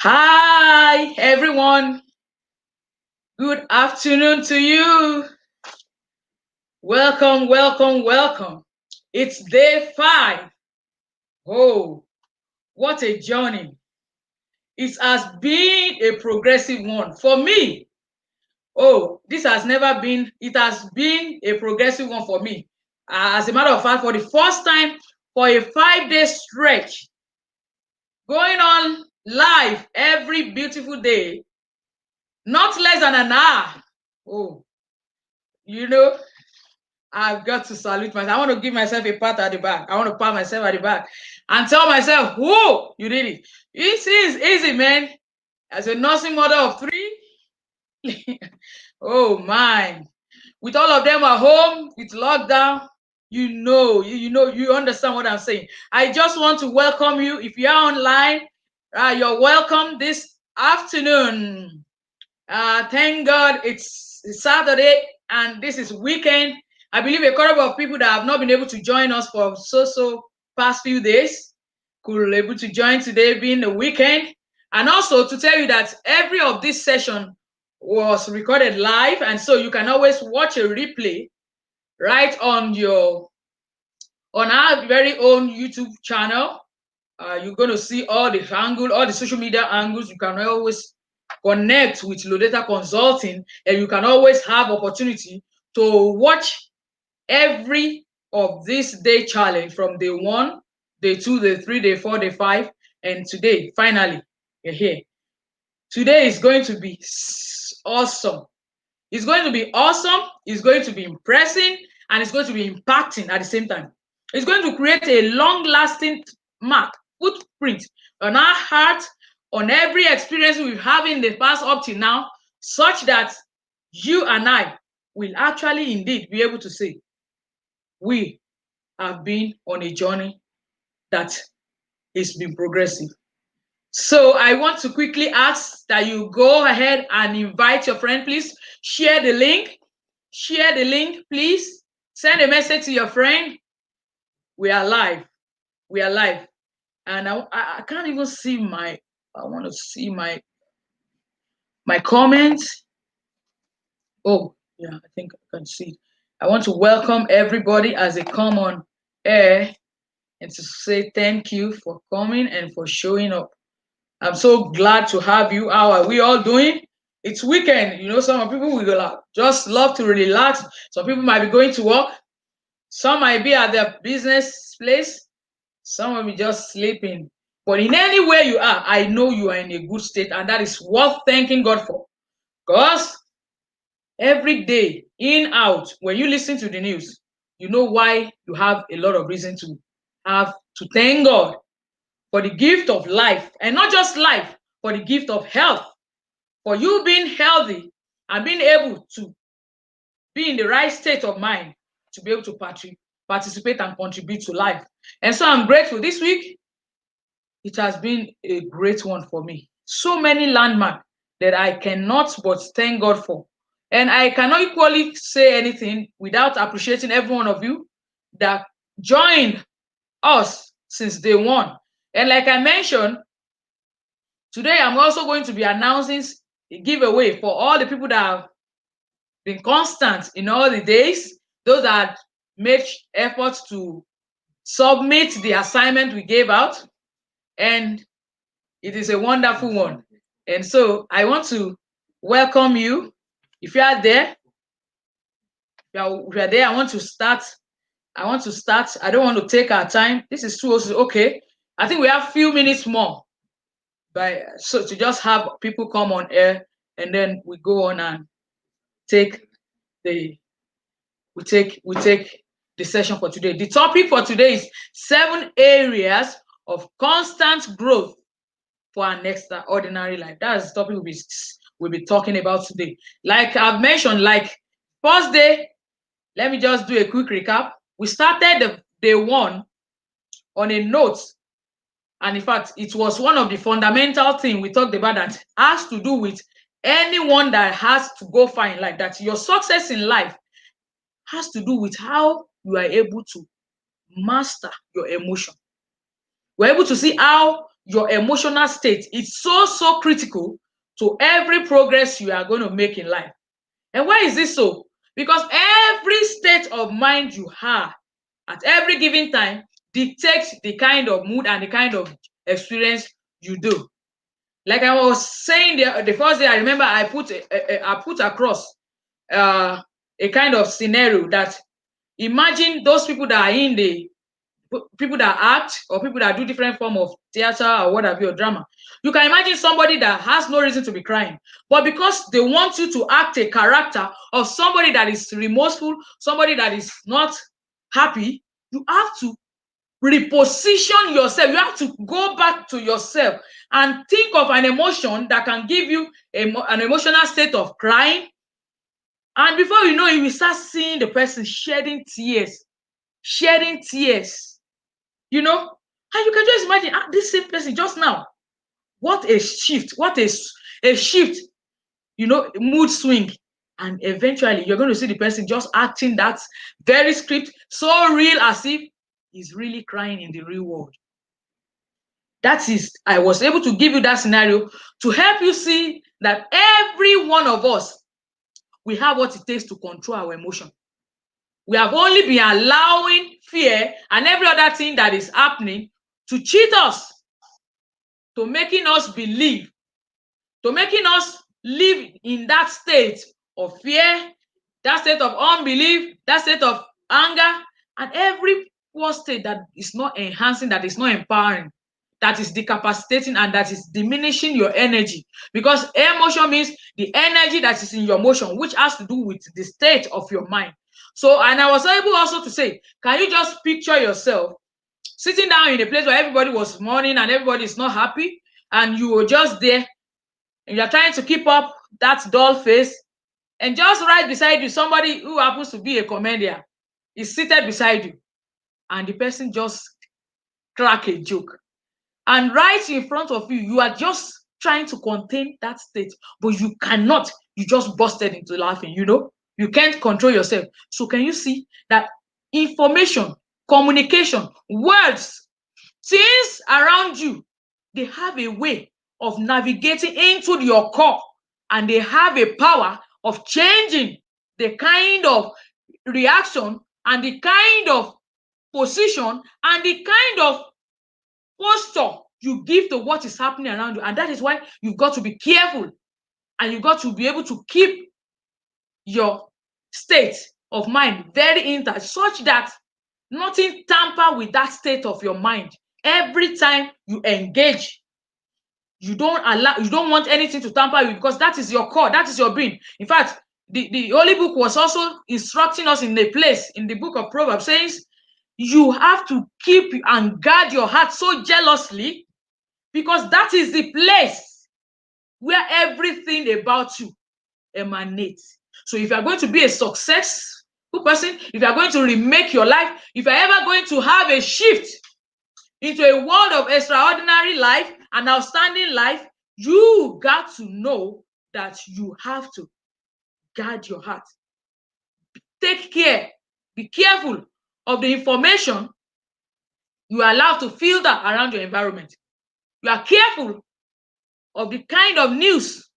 Hi, everyone. Good afternoon to you. Welcome, welcome, welcome. It's day 5. Oh, what a journey. It has been a progressive one. For me, this has never been, it has been a progressive one for me. As a matter of fact, for the first time, for a 5-day stretch, going on live every beautiful day, not less than an hour. Oh, you know, I've got to salute myself. I want to give myself a pat at the back. I want to pat myself at the back and tell myself, whoa, you did it. This is easy, man. As a nursing mother of 3, oh my. With all of them at home, with lockdown, you understand what I'm saying. I just want to welcome you. If you are online, you're welcome this afternoon. Thank God it's Saturday and this is weekend. I believe a couple of people that have not been able to join us for so past few days could be able to join today being the weekend. And also to tell you that every of this session was recorded live, and so you can always watch a replay right on our very own YouTube channel. You're going to see all the social media angles. You can always connect with Lodeta Consulting, and you can always have opportunity to watch every of this day challenge from day 1, day 2, day 3, day 4, day 5, and today, finally, you're here. Today is going to be awesome. It's going to be awesome. It's going to be impressive, and it's going to be impacting at the same time. It's going to create a long-lasting mark, footprint on our heart, on every experience we've had in the past up till now, such that you and I will actually indeed be able to say, we have been on a journey that has been progressive. So I want to quickly ask that you go ahead and invite your friend, please. Share the link. Share the link, please. Send a message to your friend. We are live. We are live. And I can't even see I want to see my comments. Oh, yeah, I think I can see. I want to welcome everybody as they come on air and to say thank you for coming and for showing up. I'm so glad to have you. How are we all doing? It's weekend. Some people will just love to relax. Some people might be going to work. Some might be at their business place. Some will be just sleeping. But in any way you are, I know you are in a good state, and that is worth thanking God for. Because every day, in, out, when you listen to the news, you know why you have a lot of reason to thank God for the gift of life, and not just life, for the gift of health, for you being healthy and being able to be in the right state of mind to be able to participate and contribute to life. And so I'm grateful. This week, it has been a great one for me. So many landmarks that I cannot but thank God for. And I cannot equally say anything without appreciating every one of you that joined us since day 1. And like I mentioned, today I'm also going to be announcing a giveaway for all the people that have been constant in all the days, those that made efforts to submit the assignment we gave out. And it is a wonderful one. And so I want to welcome you. If you are there, I want to start. I don't want to take our time. This is 2:00. Okay. I think we have a few minutes more. So to just have people come on air, and then we go on and take the session for today. The topic for today is 7 areas of constant growth for an extraordinary life. That's the topic we'll be talking about today. Like I've mentioned, like first day, let me just do a quick recap. We started the day 1 on a note, and in fact, it was one of the fundamental things we talked about that has to do with anyone that has to go far in life, that your success in life has to do with how you are able to master your emotion. We're able to see how your emotional state is so critical to every progress you are going to make in life. And why is this so? Because every state of mind you have at every given time dictates the kind of mood and the kind of experience you do. Like I was saying the first day, I remember I put across a kind of scenario that imagine those people that are in the people that act or people that do different form of theater or what have you, or drama. You can imagine somebody that has no reason to be crying, but because they want you to act a character of somebody that is remorseful, somebody that is not happy, you have to reposition yourself. You have to go back to yourself and think of an emotion that can give you an emotional state of crying. And before you know it, you start seeing the person shedding tears, shedding tears, you know. And you can just imagine this same person just now. What a shift, what a shift, mood swing. And eventually you're going to see the person just acting that very script so real as if he's really crying in the real world. That is, I was able to give you that scenario to help you see that every one of us, we have what it takes to control our emotion. We have only been allowing fear and every other thing that is happening to cheat us, to making us believe, to making us live in that state of fear, that state of unbelief, that state of anger, and every poor state that is not enhancing, that is not empowering, that is decapacitating, and that is diminishing your energy. Because emotion means the energy that is in your motion, which has to do with the state of your mind. So, and I was able also to say, can you just picture yourself sitting down in a place where everybody was mourning and everybody is not happy, and you were just there, and you're trying to keep up that dull face, and just right beside you, somebody who happens to be a comedian is seated beside you, and the person just crack a joke. And right in front of you, you are just trying to contain that state, but you cannot. You just busted into laughing, You can't control yourself. So can you see that information, communication, words, things around you, they have a way of navigating into your core, and they have a power of changing the kind of reaction and the kind of position and the kind of posture you give to what is happening around you. And that is why you've got to be careful, and you've got to be able to keep your state of mind very intact, such that nothing tamper with that state of your mind. Every time you engage, you don't want anything to tamper with, because that is your core, that is your being. In fact, the Holy Book was also instructing us in a place in the book of Proverbs, saying you have to keep and guard your heart so jealously, because that is the place where everything about you emanates. So if you are going to be a successful person, if you are going to remake your life, if you're ever going to have a shift into a world of extraordinary life, an outstanding life, you got to know that you have to guard your heart. Take care, be careful of the information you allow to filter around your environment. You are careful of the kind of news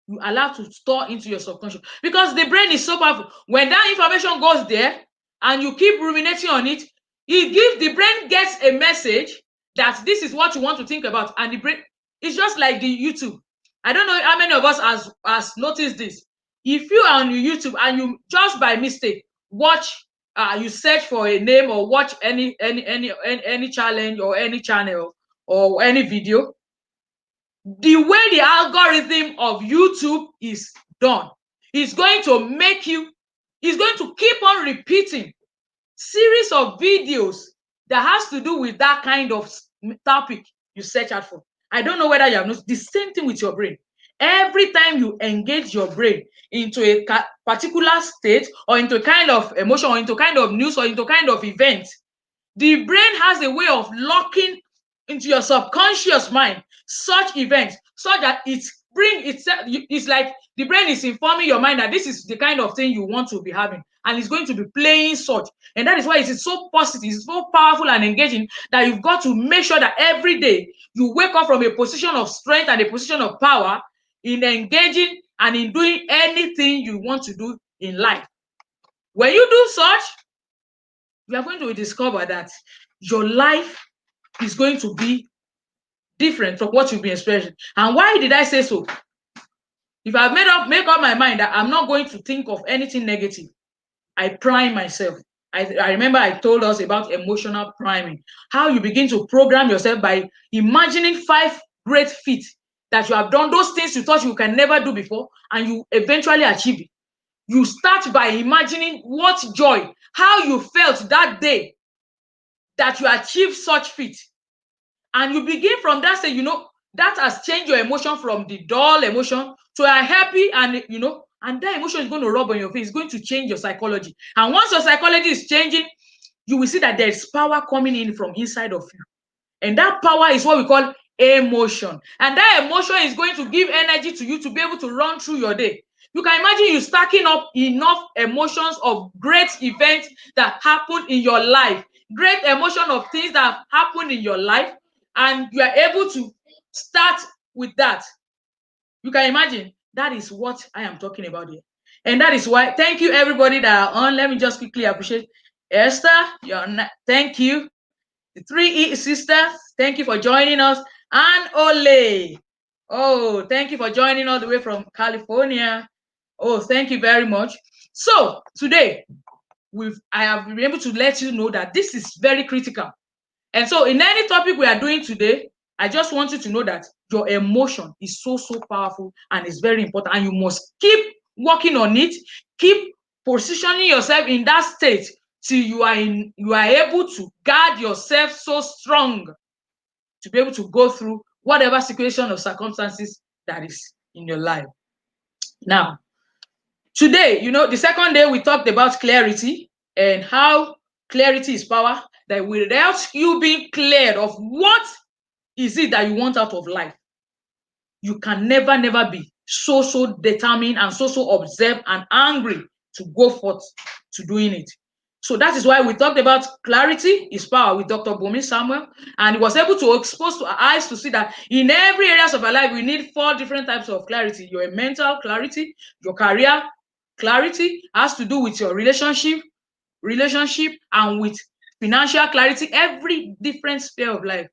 you allow to store into your subconscious, because the brain is so powerful. When that information goes there and you keep ruminating on it, the brain gets a message that this is what you want to think about, and the brain, it's just like the YouTube. I don't know how many of us has noticed this. If you are on your YouTube and you just by mistake watch, you search for a name or watch any challenge or any channel or any video, the way the algorithm of YouTube is done is going to make you, is going to keep on repeating series of videos that has to do with that kind of topic you search out for. I don't know whether you have noticed the same thing with your brain. Every time you engage your brain into a particular state or into a kind of emotion or into a kind of news or into a kind of event, the brain has a way of locking into your subconscious mind such events, so that it's like the brain is informing your mind that this is the kind of thing you want to be having. and it's going to be playing such. And that is why it is so positive, it's so powerful and engaging that you've got to make sure that every day you wake up from a position of strength and a position of power in engaging and in doing anything you want to do in life. When you do such, you are going to discover that your life is going to be different from what you've been experiencing. And why did I say so? If I've make up my mind that I'm not going to think of anything negative, I prime myself. I remember I told us about emotional priming, how you begin to program yourself by imagining 5 great feats that you have done, those things you thought you can never do before, and you eventually achieve it. You start by imagining what joy, how you felt that day that you achieved such feat. And you begin from that, say, that has changed your emotion from the dull emotion to a happy, and and that emotion is going to rub on your face. It's going to change your psychology. And once your psychology is changing, you will see that there is power coming in from inside of you. And that power is what we call emotion. And that emotion is going to give energy to you to be able to run through your day. You can imagine you stacking up enough emotions of great events that happened in your life, great emotion of things that happened in your life, and you are able to start with that. You can imagine that is what I am talking about here. And that is why, thank you everybody that are on. Let me just quickly appreciate Esther. Thank you. The 3E sisters, thank you for joining us. And Ole. Oh, thank you for joining all the way from California. Oh, thank you very much. So today, I have been able to let you know that this is very critical. And so in any topic we are doing today, I just want you to know that your emotion is so powerful and it's very important, and you must keep working on it, keep positioning yourself in that state till you are able to guard yourself so strong to be able to go through whatever situation or circumstances that is in your life. Now, today, the second day we talked about clarity and how clarity is power, that without you being cleared of what is it that you want out of life, you can never be so determined and so observed and angry to go forth to doing it. So that is why we talked about clarity is power with Dr. Bumi Samuel, and he was able to expose to our eyes to see that in every areas of our life, we need 4 different types of clarity. Your mental clarity, your career clarity has to do with your relationship, and with financial clarity, every different sphere of life.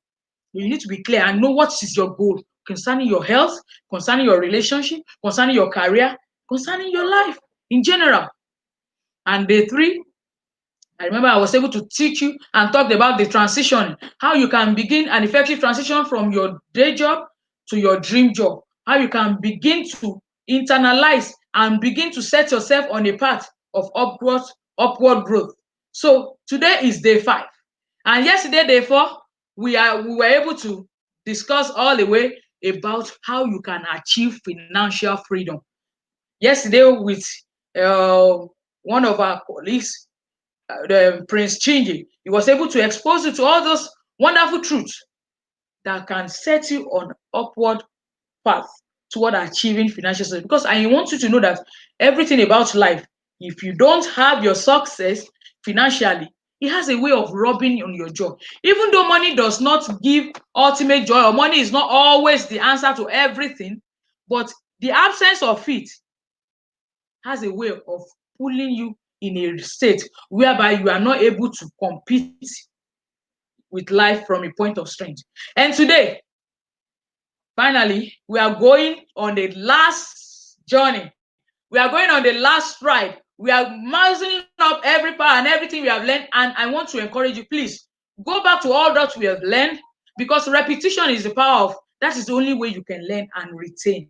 You need to be clear and know what is your goal concerning your health, concerning your relationship, concerning your career, concerning your life in general. And day 3, I remember I was able to teach you and talk about the transition, how you can begin an effective transition from your day job to your dream job, how you can begin to internalize and begin to set yourself on a path of upward growth. So today is day 5. And yesterday, day 4, we were able to discuss all the way about how you can achieve financial freedom. Yesterday, with one of our colleagues, Prince Chingy, he was able to expose you to all those wonderful truths that can set you on upward path toward achieving financial success. Because I want you to know that everything about life, if you don't have your success financially, it has a way of rubbing on your joy. Even though money does not give ultimate joy, or money is not always the answer to everything, but the absence of it has a way of pulling you in a state whereby you are not able to compete with life from a point of strength. And today, finally, we are going on the last journey. We are going on the last ride. We are mousing up every part and everything we have learned. And I want to encourage you, please, go back to all that we have learned, because repetition is the power of, that is the only way you can learn and retain.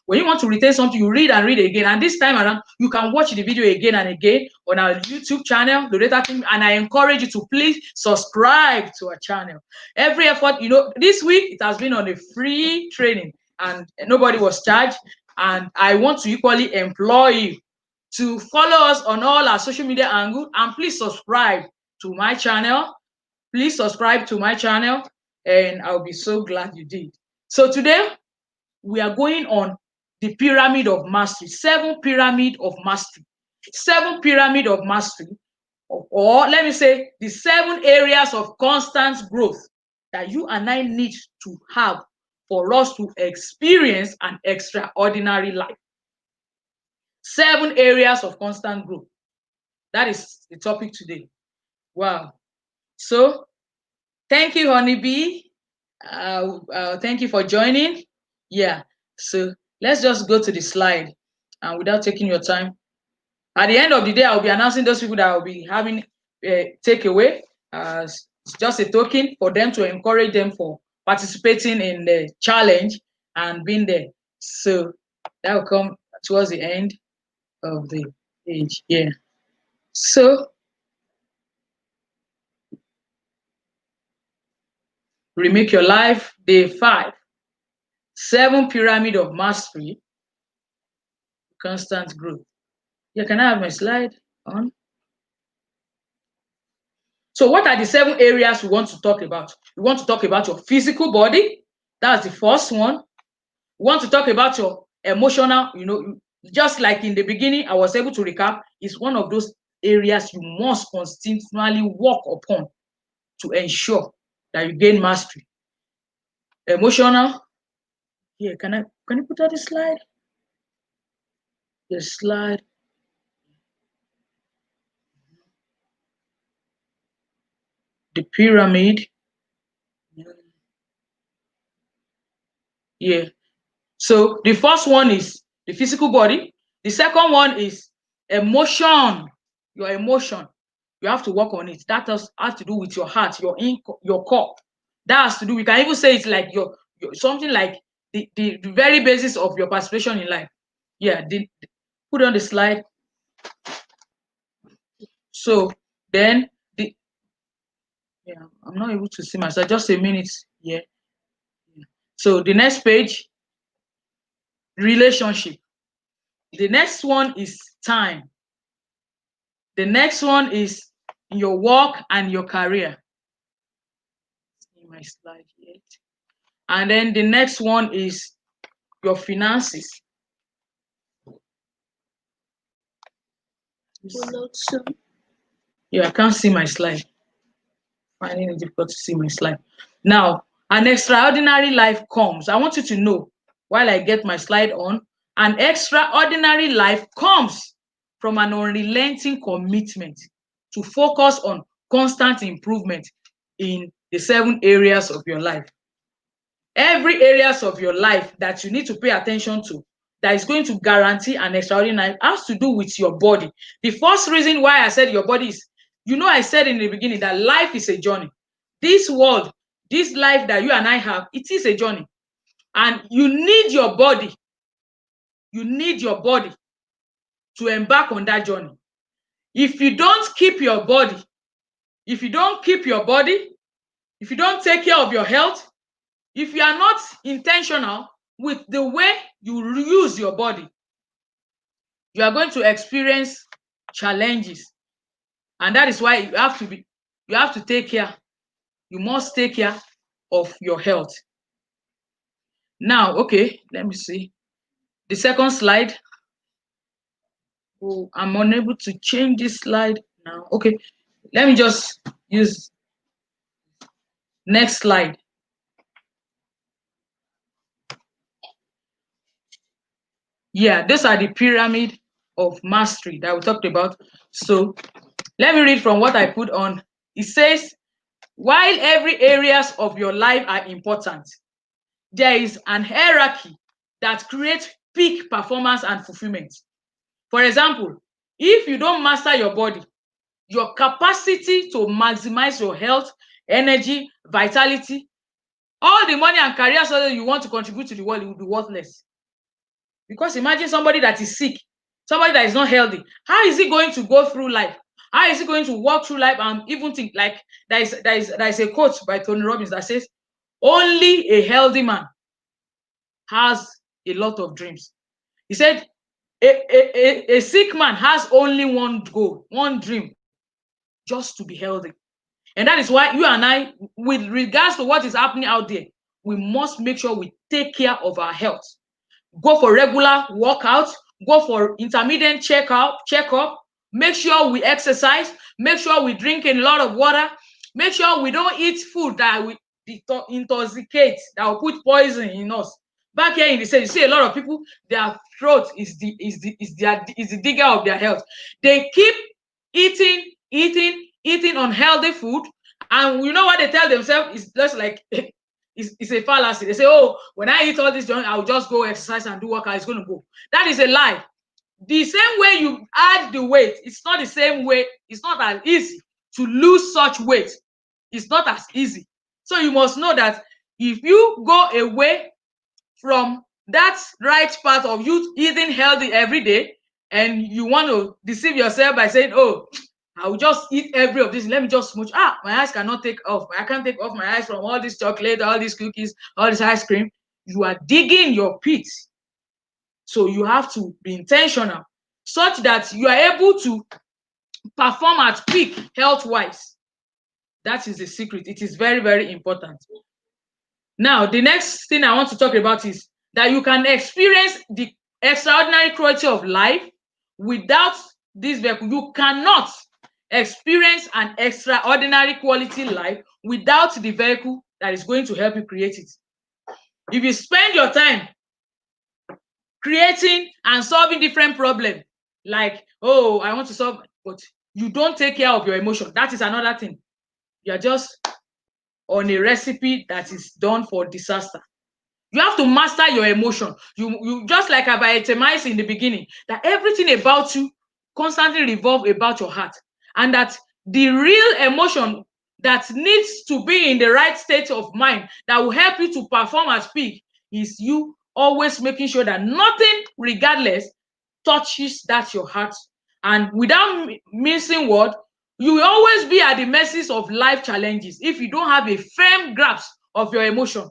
When you want to retain something, you read and read again. And this time around, you can watch the video again and again on our YouTube channel, the Data Team. And I encourage you to please subscribe to our channel. Every effort, this week it has been on a free training and nobody was charged. And I want to equally employ you to follow us on all our social media angles, and please subscribe to my channel. Please subscribe to my channel, and I'll be so glad you did. So today, we are going on the pyramid of mastery, 7 pyramid of mastery. 7 pyramid of mastery, or let me say the 7 areas of constant growth that you and I need to have for us to experience an extraordinary life. 7 areas of constant growth. That is the topic today. Wow. So thank you, Honeybee. Thank you for joining. Yeah. So let's just go to the slide, and without taking your time, at the end of the day, I'll be announcing those people that I'll be having takeaway as just a token for them to encourage them for participating in the challenge and being there. So that will come towards the end of the page. Yeah. So remake your life, day 5. 7 pyramid of mastery, constant growth. Yeah, can I have my slide on? So what are the 7 areas we want to talk about? We want to talk about your physical body. That's the first one. We want to talk about your emotional, just like in the beginning, I was able to recap, it's one of those areas you must continually work upon to ensure that you gain mastery. Emotional. Here, can you put out the slide? The slide. The pyramid. Yeah. So the first one is the physical body. The second one is emotion. Your emotion. You have to work on it. That has to do with your heart, your core. That has to do. We can even say it's like your something like the very basis of your participation in life. Yeah. Put on the slide. So then I'm not able to see myself. Just a minute. Yeah. So the next page, relationship. The next one is time. The next one is your work and your career. See my slide yet. And then the next one is your finances. Yeah, I can't see my slide. Finding it difficult to see my slide. Now, an extraordinary life comes. I want you to know, while I get my slide on, an extraordinary life comes from an unrelenting commitment to focus on constant improvement in the 7 areas of your life. Every areas of your life that you need to pay attention to that is going to guarantee an extraordinary life has to do with your body. The first reason why I said your body is, I said in the beginning that life is a journey. This world, this life that you and I have, it is a journey. And you need your body. You need your body to embark on that journey. If you don't keep your body, if you don't take care of your health, if you are not intentional with the way you use your body, you are going to experience challenges. And that is why you have to take care. You must take care of your health. Now, okay, let me see. The second slide. Oh, I'm unable to change this slide now. Okay, let me just use next slide. Yeah, these are the pyramid of mastery that we talked about. So let me read from what I put on. It says, while every areas of your life are important, there is an hierarchy that creates peak performance and fulfillment. For example, if you don't master your body, your capacity to maximize your health, energy, vitality, all the money and career that you want to contribute to the world, it will be worthless. Because imagine somebody that is sick, somebody that is not healthy. How is he going to go through life? How is he going to walk through life and even think like there is a quote by Tony Robbins that says, only a healthy man has a lot of dreams. He said, a sick man has only one goal, one dream, just to be healthy. And that is why you and I, with regards to what is happening out there, we must make sure we take care of our health. Go for regular workouts, go for intermittent checkup, make sure we exercise, make sure we drink a lot of water, make sure we don't eat food that will intoxicate, that will put poison in us. Back here in the States, you see a lot of people, their throat is the digger of their health. They keep eating unhealthy food, and you know what they tell themselves is just like it's a fallacy. They say, "Oh, when I eat all this junk, I'll just go exercise and do workout. It's going to go." That is a lie. The same way you add the weight, it's not the same way. It's not as easy to lose such weight. It's not as easy. So you must know that if you go away from that right path of you eating healthy every day, and you want to deceive yourself by saying, "Oh, I will just eat every of this. Let me just smooch. Ah, my eyes cannot take off. I can't take off my eyes from all this chocolate, all these cookies, all this ice cream." You are digging your pit. So you have to be intentional such that you are able to perform at peak health-wise. That is the secret. It is very, very important. Now, the next thing I want to talk about is that you can experience the extraordinary quality of life without this vehicle. You cannot experience an extraordinary quality life without the vehicle that is going to help you create it. If you spend your time creating and solving different problems, like, "Oh, I want to solve," but you don't take care of your emotion, that is another thing. You are just on a recipe that is done for disaster. You have to master your emotion. You just like I've itemized in the beginning, that everything about you constantly revolves about your heart, and that the real emotion that needs to be in the right state of mind that will help you to perform at peak is you always making sure that nothing, regardless, touches that your heart. And without missing word, you will always be at the mercy of life challenges if you don't have a firm grasp of your emotion.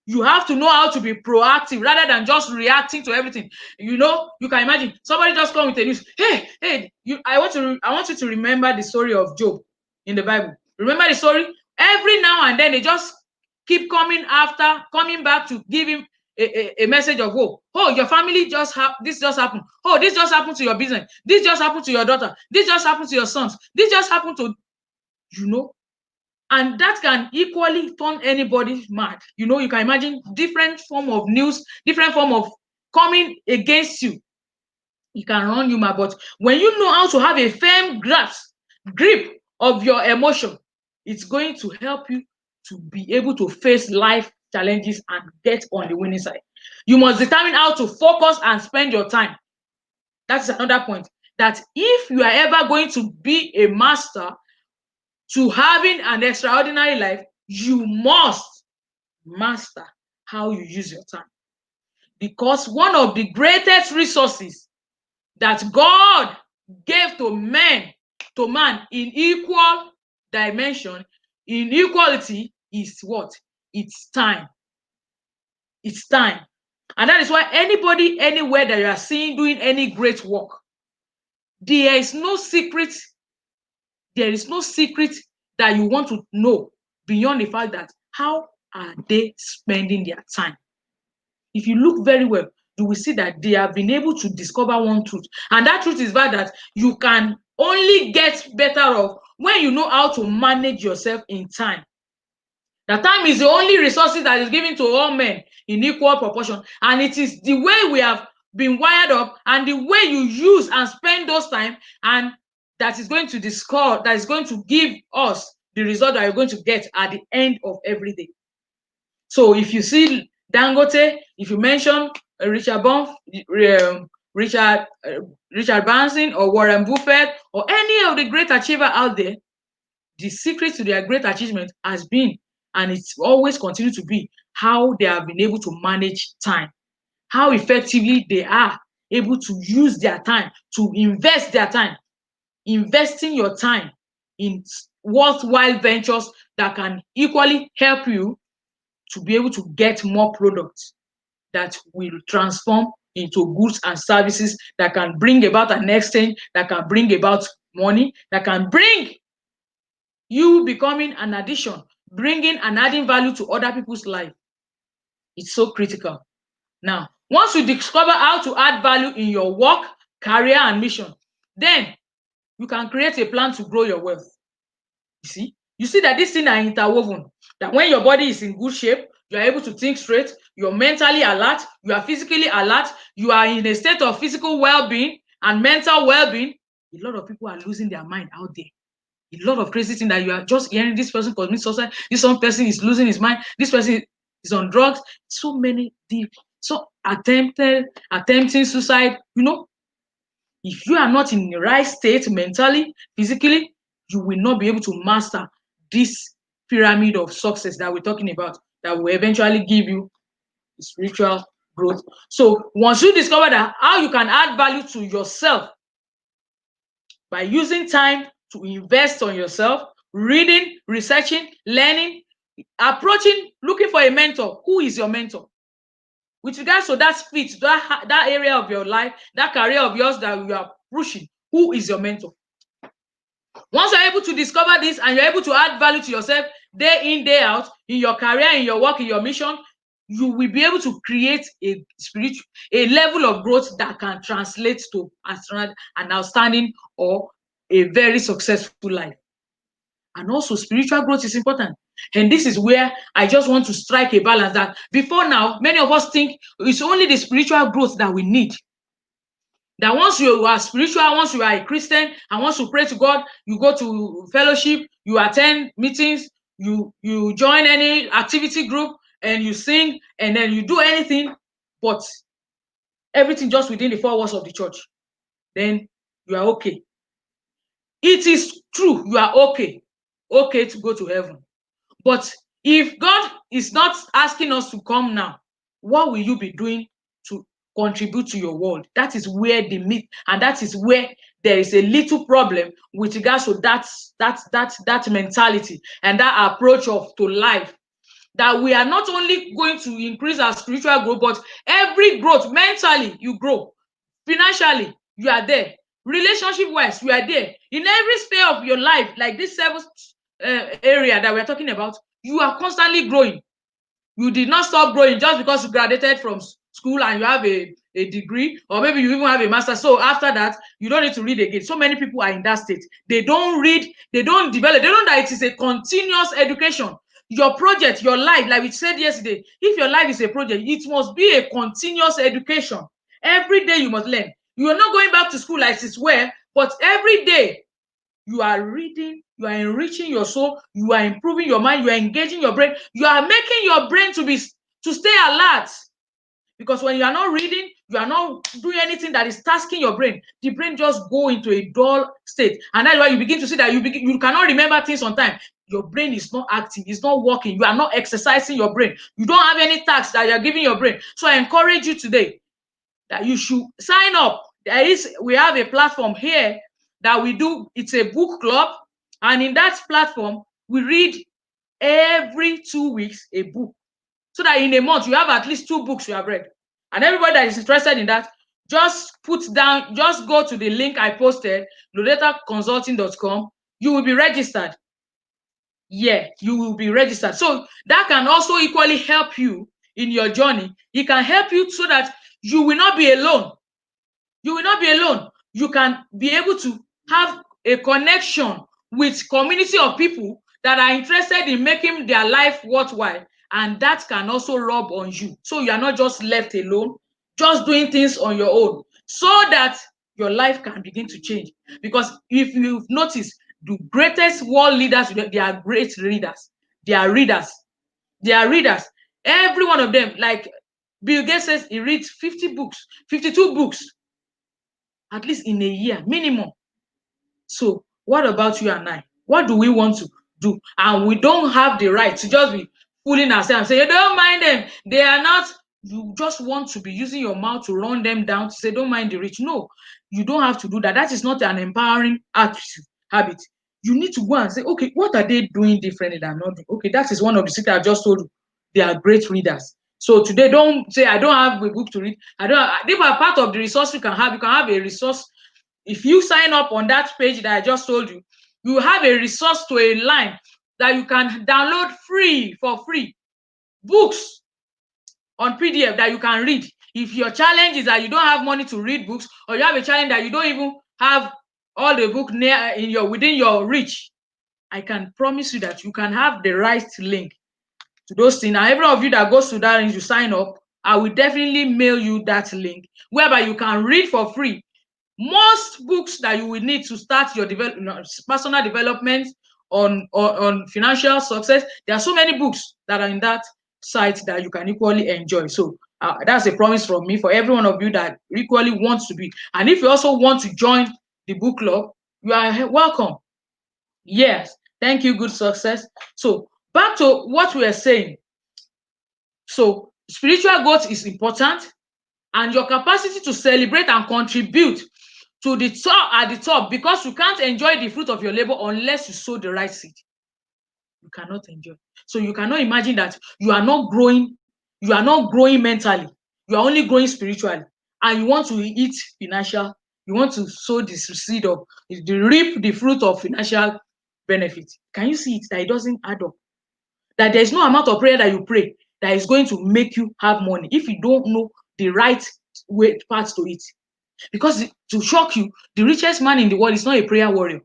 You have to know how to be proactive rather than just reacting to everything. You know, you can imagine somebody just come with a news. Hey, I want you to remember the story of Job in the Bible. Remember the story? Every now and then they just keep coming back to give him a message of hope. "Oh, your family this just happened. Oh, this just happened to your business. This just happened to your daughter. This just happened to your sons. This just happened to," you know. And that can equally turn anybody mad. You know, you can imagine different form of news, different form of coming against you. You can run you mad. But when you know how to have a firm grip of your emotion, it's going to help you to be able to face life challenges and get on the winning side. You must determine how to focus and spend your time. That's another point. That if you are ever going to be a master to having an extraordinary life, you must master how you use your time. Because one of the greatest resources that God gave to man in equal dimension, in equality, is what? It's time. It's time. And that is why anybody, anywhere that you are seeing doing any great work, there is no secret that you want to know beyond the fact that how are they spending their time. If you look very well, you will see that they have been able to discover one truth, and that truth is that you can only get better off when you know how to manage yourself in time. That time is the only resources that is given to all men in equal proportion, and it is the way we have been wired up and the way you use and spend those time, and that is going to discover, that is going to give us the result that you're going to get at the end of every day. So if you see Dangote, if you mention Richard Branson or Warren Buffett or any of the great achievers out there, the secret to their great achievement has been, and it's always continue to be, how they have been able to manage time, how effectively they are able to use their time, to invest their time. Investing your time in worthwhile ventures that can equally help you to be able to get more products that will transform into goods and services that can bring about an exchange, that can bring about money, that can bring you becoming an addition, bringing and adding value to other people's life. It's so critical. Now, once you discover how to add value in your work, career, and mission, then you can create a plan to grow your wealth. You see that these things are interwoven. That when your body is in good shape, you are able to think straight, you're mentally alert, you are physically alert, you are in a state of physical well-being and mental well-being. A lot of people are losing their mind out there. A lot of crazy things that you are just hearing. This person commits suicide, this one person is losing his mind, this person is on drugs. So many deep, so attempting suicide. If you are not in the right state mentally, physically, you will not be able to master this pyramid of success that we're talking about, that will eventually give you spiritual growth. So once you discover that how you can add value to yourself by using time to invest on yourself, reading, researching, learning, approaching, looking for a mentor. Who is your mentor? With regards to that fit, that area of your life, that career of yours that you are pushing, who is your mentor? Once you're able to discover this and you're able to add value to yourself day in, day out, in your career, in your work, in your mission, you will be able to create a level of growth that can translate to an outstanding or a very successful life. And also, spiritual growth is important. And this is where I just want to strike a balance that before now, many of us think it's only the spiritual growth that we need. That once you are spiritual, once you are a Christian, and once you pray to God, you go to fellowship, you attend meetings, you join any activity group, and you sing, and then you do anything, but everything just within the four walls of the church, then you are okay. It is true, you are okay to go to heaven. But if God is not asking us to come now, what will you be doing to contribute to your world? That is where the myth, and that is where there is a little problem with regards to that mentality and that approach to life. That we are not only going to increase our spiritual growth, but every growth, mentally, you grow. Financially, you are there. Relationship-wise, you are there. In every sphere of your life, like this seventh area that we're talking about, you are constantly growing. You did not stop growing just because you graduated from school and you have a degree, or maybe you even have a master. So after that, you don't need to read again. So many people are in that state. They don't read, they don't develop, they don't know that it is a continuous education. Your project, your life, like we said yesterday, if your life is a project, it must be a continuous education. Every day you must learn. You are not going back to school like it's where, but every day you are reading, you are enriching your soul, you are improving your mind, you are engaging your brain, you are making your brain to stay alert. Because when you are not reading, you are not doing anything that is tasking your brain, the brain just go into a dull state. And that's why you begin to see that you cannot remember things on time. Your brain is not active, it's not working, you are not exercising your brain. You don't have any tasks that you are giving your brain. So I encourage you today that you should sign up. We have a platform here that we do. It's a book club, and in that platform we read every 2 weeks a book, so that in a month you have at least 2 books you have read. And everybody that is interested in that, just go to the link I posted, lodetaconsulting.com. You will be registered. Yeah, you will be registered. So that can also equally help you in your journey. It can help you so that you will not be alone. You will not be alone. You can be able to have a connection with community of people that are interested in making their life worthwhile, and that can also rub on you. So you are not just left alone, just doing things on your own, so that your life can begin to change. Because if you've noticed, the greatest world leaders, they are great readers. They are readers. They are readers. Every one of them, like Bill Gates says, he reads 50 books, 52 books, at least in a year, minimum. So what about you and I? What do we want to do? And we don't have the right to just be fooling ourselves and say, you don't mind them. They are not. You just want to be using your mouth to run them down, to say, don't mind the rich. No, you don't have to do that. That is not an empowering attitude, habit. You need to go and say, okay, what are they doing differently than not doing? Okay, that is one of the secrets I just told you. They are great readers. So today, don't say, I don't have a book to read. They are part of the resource you can have. You can have a resource. If you sign up on that page that I just told you, you have a resource to a line that you can download for free, books on PDF that you can read. If your challenge is that you don't have money to read books, or you have a challenge that you don't even have all the book near within your reach, I can promise you that you can have the right link to those things. And every one of you that goes to that link, you sign up, I will definitely mail you that link whereby you can read for free most books that you will need to start your personal development on financial success. There are so many books that are in that site that you can equally enjoy. So that's a promise from me for every one of you that equally wants to be. And if you also want to join the book club, you are welcome. Yes, thank you, good success. So back to what we are saying. So spiritual growth is important, and your capacity to celebrate and contribute to the top at the top, because you can't enjoy the fruit of your labor unless you sow the right seed. You cannot enjoy. So you cannot imagine that you are not growing mentally, you are only growing spiritually, and you want to eat financial, you want to sow the seed of reap the fruit of financial benefit. Can you see it, that it doesn't add up? That there is no amount of prayer that you pray that is going to make you have money if you don't know the right way path to it. Because to shock you, the richest man in the world is not a prayer warrior.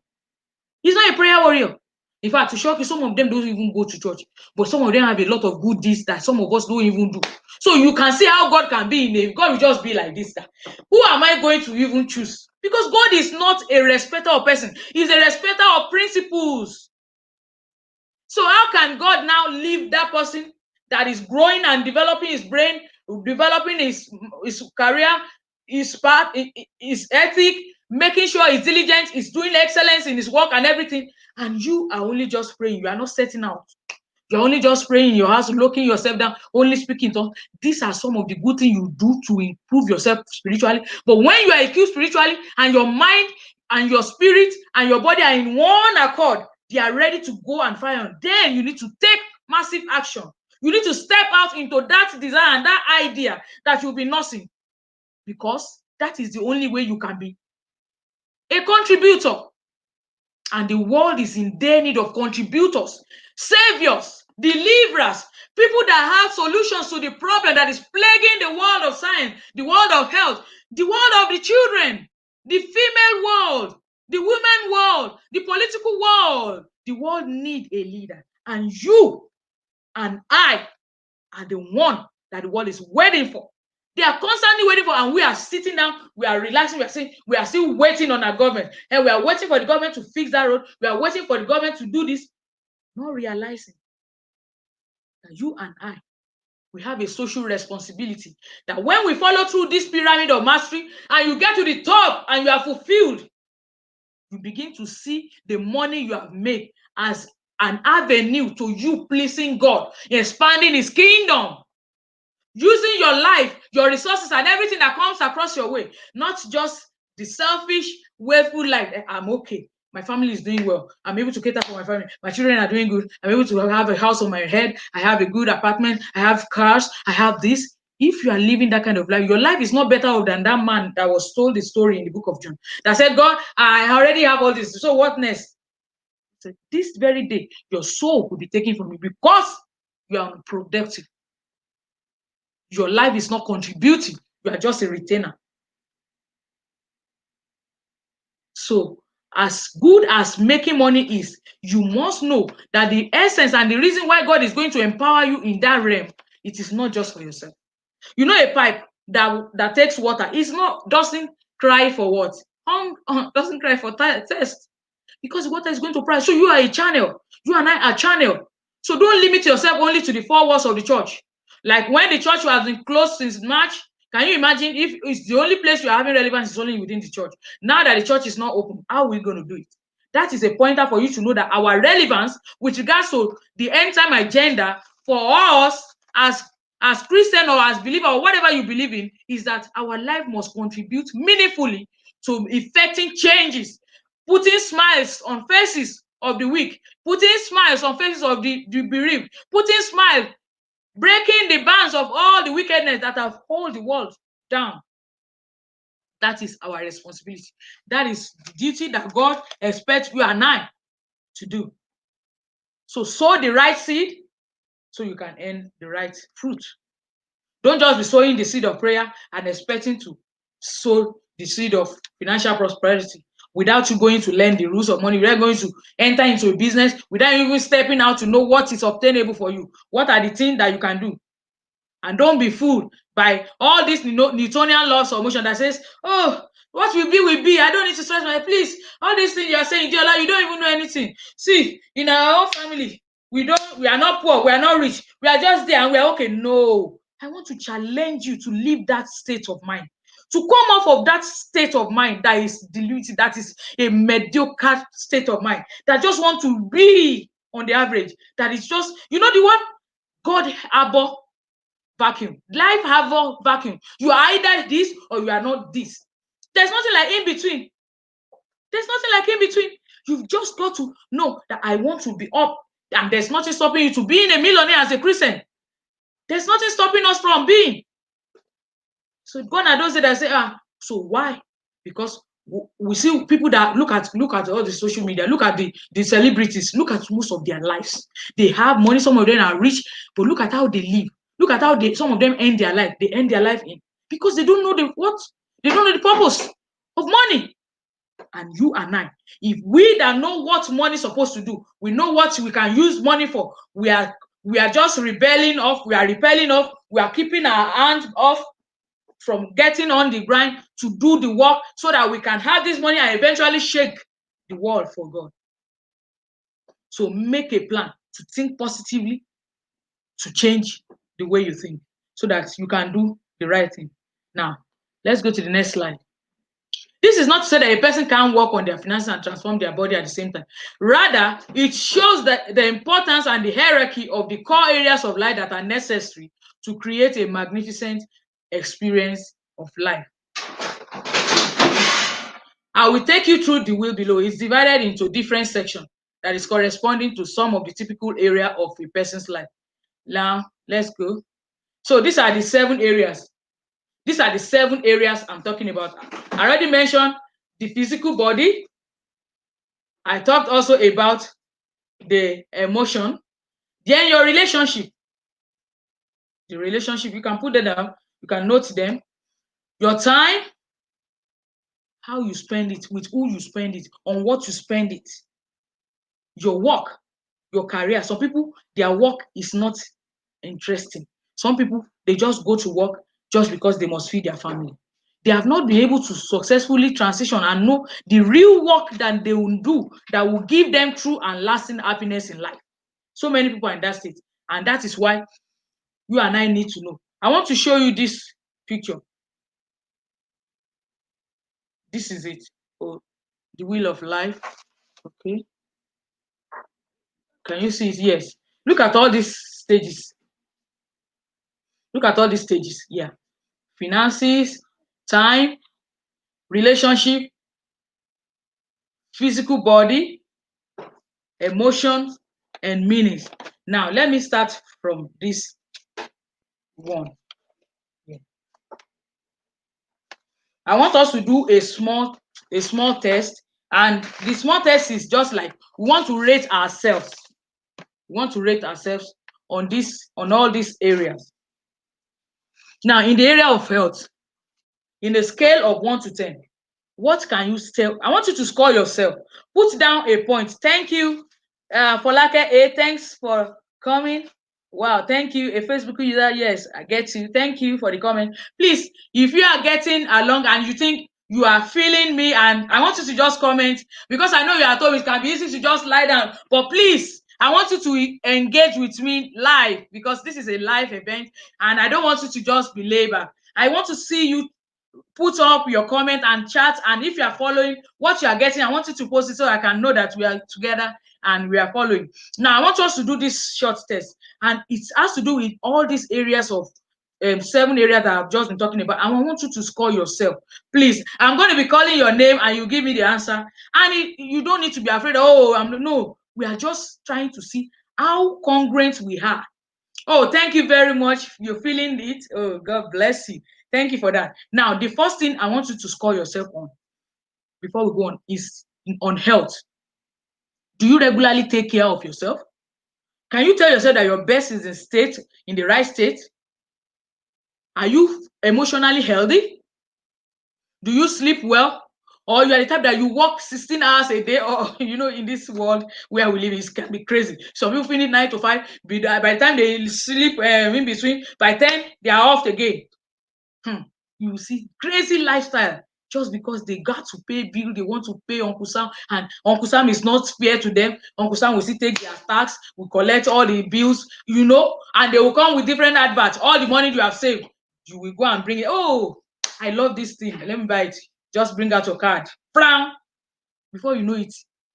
He's not a prayer warrior. In fact, to shock you, some of them don't even go to church, but some of them have a lot of good deeds that some of us don't even do. So you can see how God can be in a, God will just be like this. That, who am I going to even choose? Because God is not a respecter of person. He's a respecter of principles. So how can God now leave that person that is growing and developing his brain, developing his career, his path, his ethic, making sure he's diligent, he's doing excellence in his work and everything, and you are only just praying, you are not setting out. You're only just praying in your house, locking yourself down, only speaking tongues. These are some of the good things you do to improve yourself spiritually. But when you are equipped spiritually and your mind and your spirit and your body are in one accord, they are ready to go and fire. Then you need to take massive action. You need to step out into that desire and that idea that you'll be nursing, because that is the only way you can be a contributor. And the world is in their need of contributors, saviors, deliverers, people that have solutions to the problem that is plaguing the world of science, the world of health, the world of the children, the female world, the women world, the political world. The world needs a leader. And you and I are the one that the world is waiting for. They are constantly waiting for, and we are sitting down, we are relaxing, we are saying, we are still waiting on our government, and we are waiting for the government to fix that road, we are waiting for the government to do this, not realizing that you and I, we have a social responsibility, that when we follow through this pyramid of mastery, and you get to the top, and you are fulfilled, you begin to see the money you have made as an avenue to you pleasing God, expanding his kingdom. Using your life, your resources, and everything that comes across your way, not just the selfish, willful life. I'm okay. My family is doing well. I'm able to cater for my family. My children are doing good. I'm able to have a house on my head. I have a good apartment. I have cars. I have this. If you are living that kind of life, your life is not better than that man that was told the story in the book of John that said, God, I already have all this. So what next? So this very day, your soul will be taken from you because you are unproductive. Your life is not contributing. You are just a retainer. So, as good as making money is, you must know that the essence and the reason why God is going to empower you in that realm, it is not just for yourself. You know, a pipe that takes water, doesn't cry for what? Doesn't cry for thirst, because water is going to price. So you are a channel. You and I are channel. So don't limit yourself only to the four walls of the church. Like when the church has been closed since March, can you imagine if it's the only place you are having relevance is only within the church? Now that the church is not open, how are we going to do it? That is a pointer for you to know that our relevance with regards to the end time agenda for us as Christian or as believer or whatever you believe in is that our life must contribute meaningfully to effecting changes, putting smiles on faces of the weak, putting smiles on faces of the bereaved, putting smiles, breaking the bands of all the wickedness that have held the world down. That is our responsibility. That is the duty that God expects you and I to do. So sow the right seed so you can earn the right fruit. Don't just be sowing the seed of prayer and expecting to sow the seed of financial prosperity without you going to learn the rules of money, without going to enter into a business, without even stepping out to know what is obtainable for you. What are the things that you can do? And don't be fooled by all these Newtonian laws of motion that says, oh, what will be will be. I don't need to stress my, please. All these things you are saying, dear Lord, you don't even know anything. See, in our own family, we are not poor, we are not rich, we are just there and we are okay. No, I want to challenge you to leave that state of mind, to come off of that state of mind that is diluted, that is a mediocre state of mind, that just want to be on the average, that is just, you know, the one God abhor vacuum. Life have a vacuum. You are either this or you are not this. There's nothing like in between. There's nothing like in between. You've just got to know that I want to be up, and there's nothing stopping you to being a millionaire as a Christian. There's nothing stopping us from being. So gone are those that say, so why? Because we see people that look at all the social media, look at the celebrities, look at most of their lives. They have money, some of them are rich, but look at how they live. Look at how some of them end their life. They end their life in because they don't know they don't know the purpose of money. And you and I, if we that know what money is supposed to do, we know what we can use money for, we are just rebelling off, we are repelling off, we are keeping our hands off from getting on the grind to do the work so that we can have this money and eventually shake the world for God. So make a plan to think positively, to change the way you think so that you can do the right thing. Now, let's go to the next slide. This is not to say that a person can't work on their finances and transform their body at the same time. Rather, it shows that the importance and the hierarchy of the core areas of life that are necessary to create a magnificent experience of life. I will take you through the wheel below. It's divided into different sections that is corresponding to some of the typical area of a person's life. Now, let's go. So these are the 7 areas. These are the 7 areas I'm talking about. I already mentioned the physical body. I talked also about the emotion. Then your relationship. The relationship, you can put them down. You can note them. Your time, how you spend it, with who you spend it, on what you spend it. Your work, your career. Some people, their work is not interesting. Some people, they just go to work just because they must feed their family. They have not been able to successfully transition and know the real work that they will do that will give them true and lasting happiness in life. So many people are in that state. And that is why you and I need to know. I want to show you this picture. This is it. Oh, the wheel of life. Okay. Can you see it? Yes. Look at all these stages. Look at all these stages. Yeah. Finances, time, relationship, physical body, emotions, and meanings. Now, let me start from this one. Yeah. I want us to do a small test. And the small test is just like we want to rate ourselves. We want to rate ourselves on all these areas. Now, in the area of health, in a scale of 1 to 10, what can you tell? I want you to score yourself. Put down a point. Thank you, Folake A. Thanks for coming. Wow, thank you. A Facebook user, yes, I get you. Thank you for the comment. Please, if you are getting along and you think you are feeling me, and I want you to just comment, because I know you are at home, it can be easy to just lie down. But please, I want you to engage with me live, because this is a live event, and I don't want you to just be labor. I want to see you put up your comment and chat, and if you are following what you are getting, I want you to post it so I can know that we are together and we are following. Now, I want us to do this short test, and it has to do with all these areas of 7 areas that I've just been talking about, and I want you to score yourself. Please, I'm going to be calling your name and you give me the answer, and you don't need to be afraid. No, we are just trying to see how congruent we are. Oh, thank you very much. You're feeling it. Oh, God bless you. Thank you for that. Now, the first thing I want you to score yourself on before we go on is on health. Do you regularly take care of yourself? Can you tell yourself that your best is in the right state? Are you emotionally healthy? Do you sleep well? Or you are the type that you work 16 hours a day, or in this world where we live, it can be crazy. Some people finish 9 to 5, by the time they sleep in between, by 10, they are off again. You see crazy lifestyle just because they got to pay bill, they want to pay Uncle Sam, and Uncle Sam is not fair to them. Uncle Sam will still take their tax, will collect all the bills, and they will come with different adverts. All the money you have saved, you will go and bring it. Oh, I love this thing. Let me buy it. Just bring out your card. Frown. Before you know it,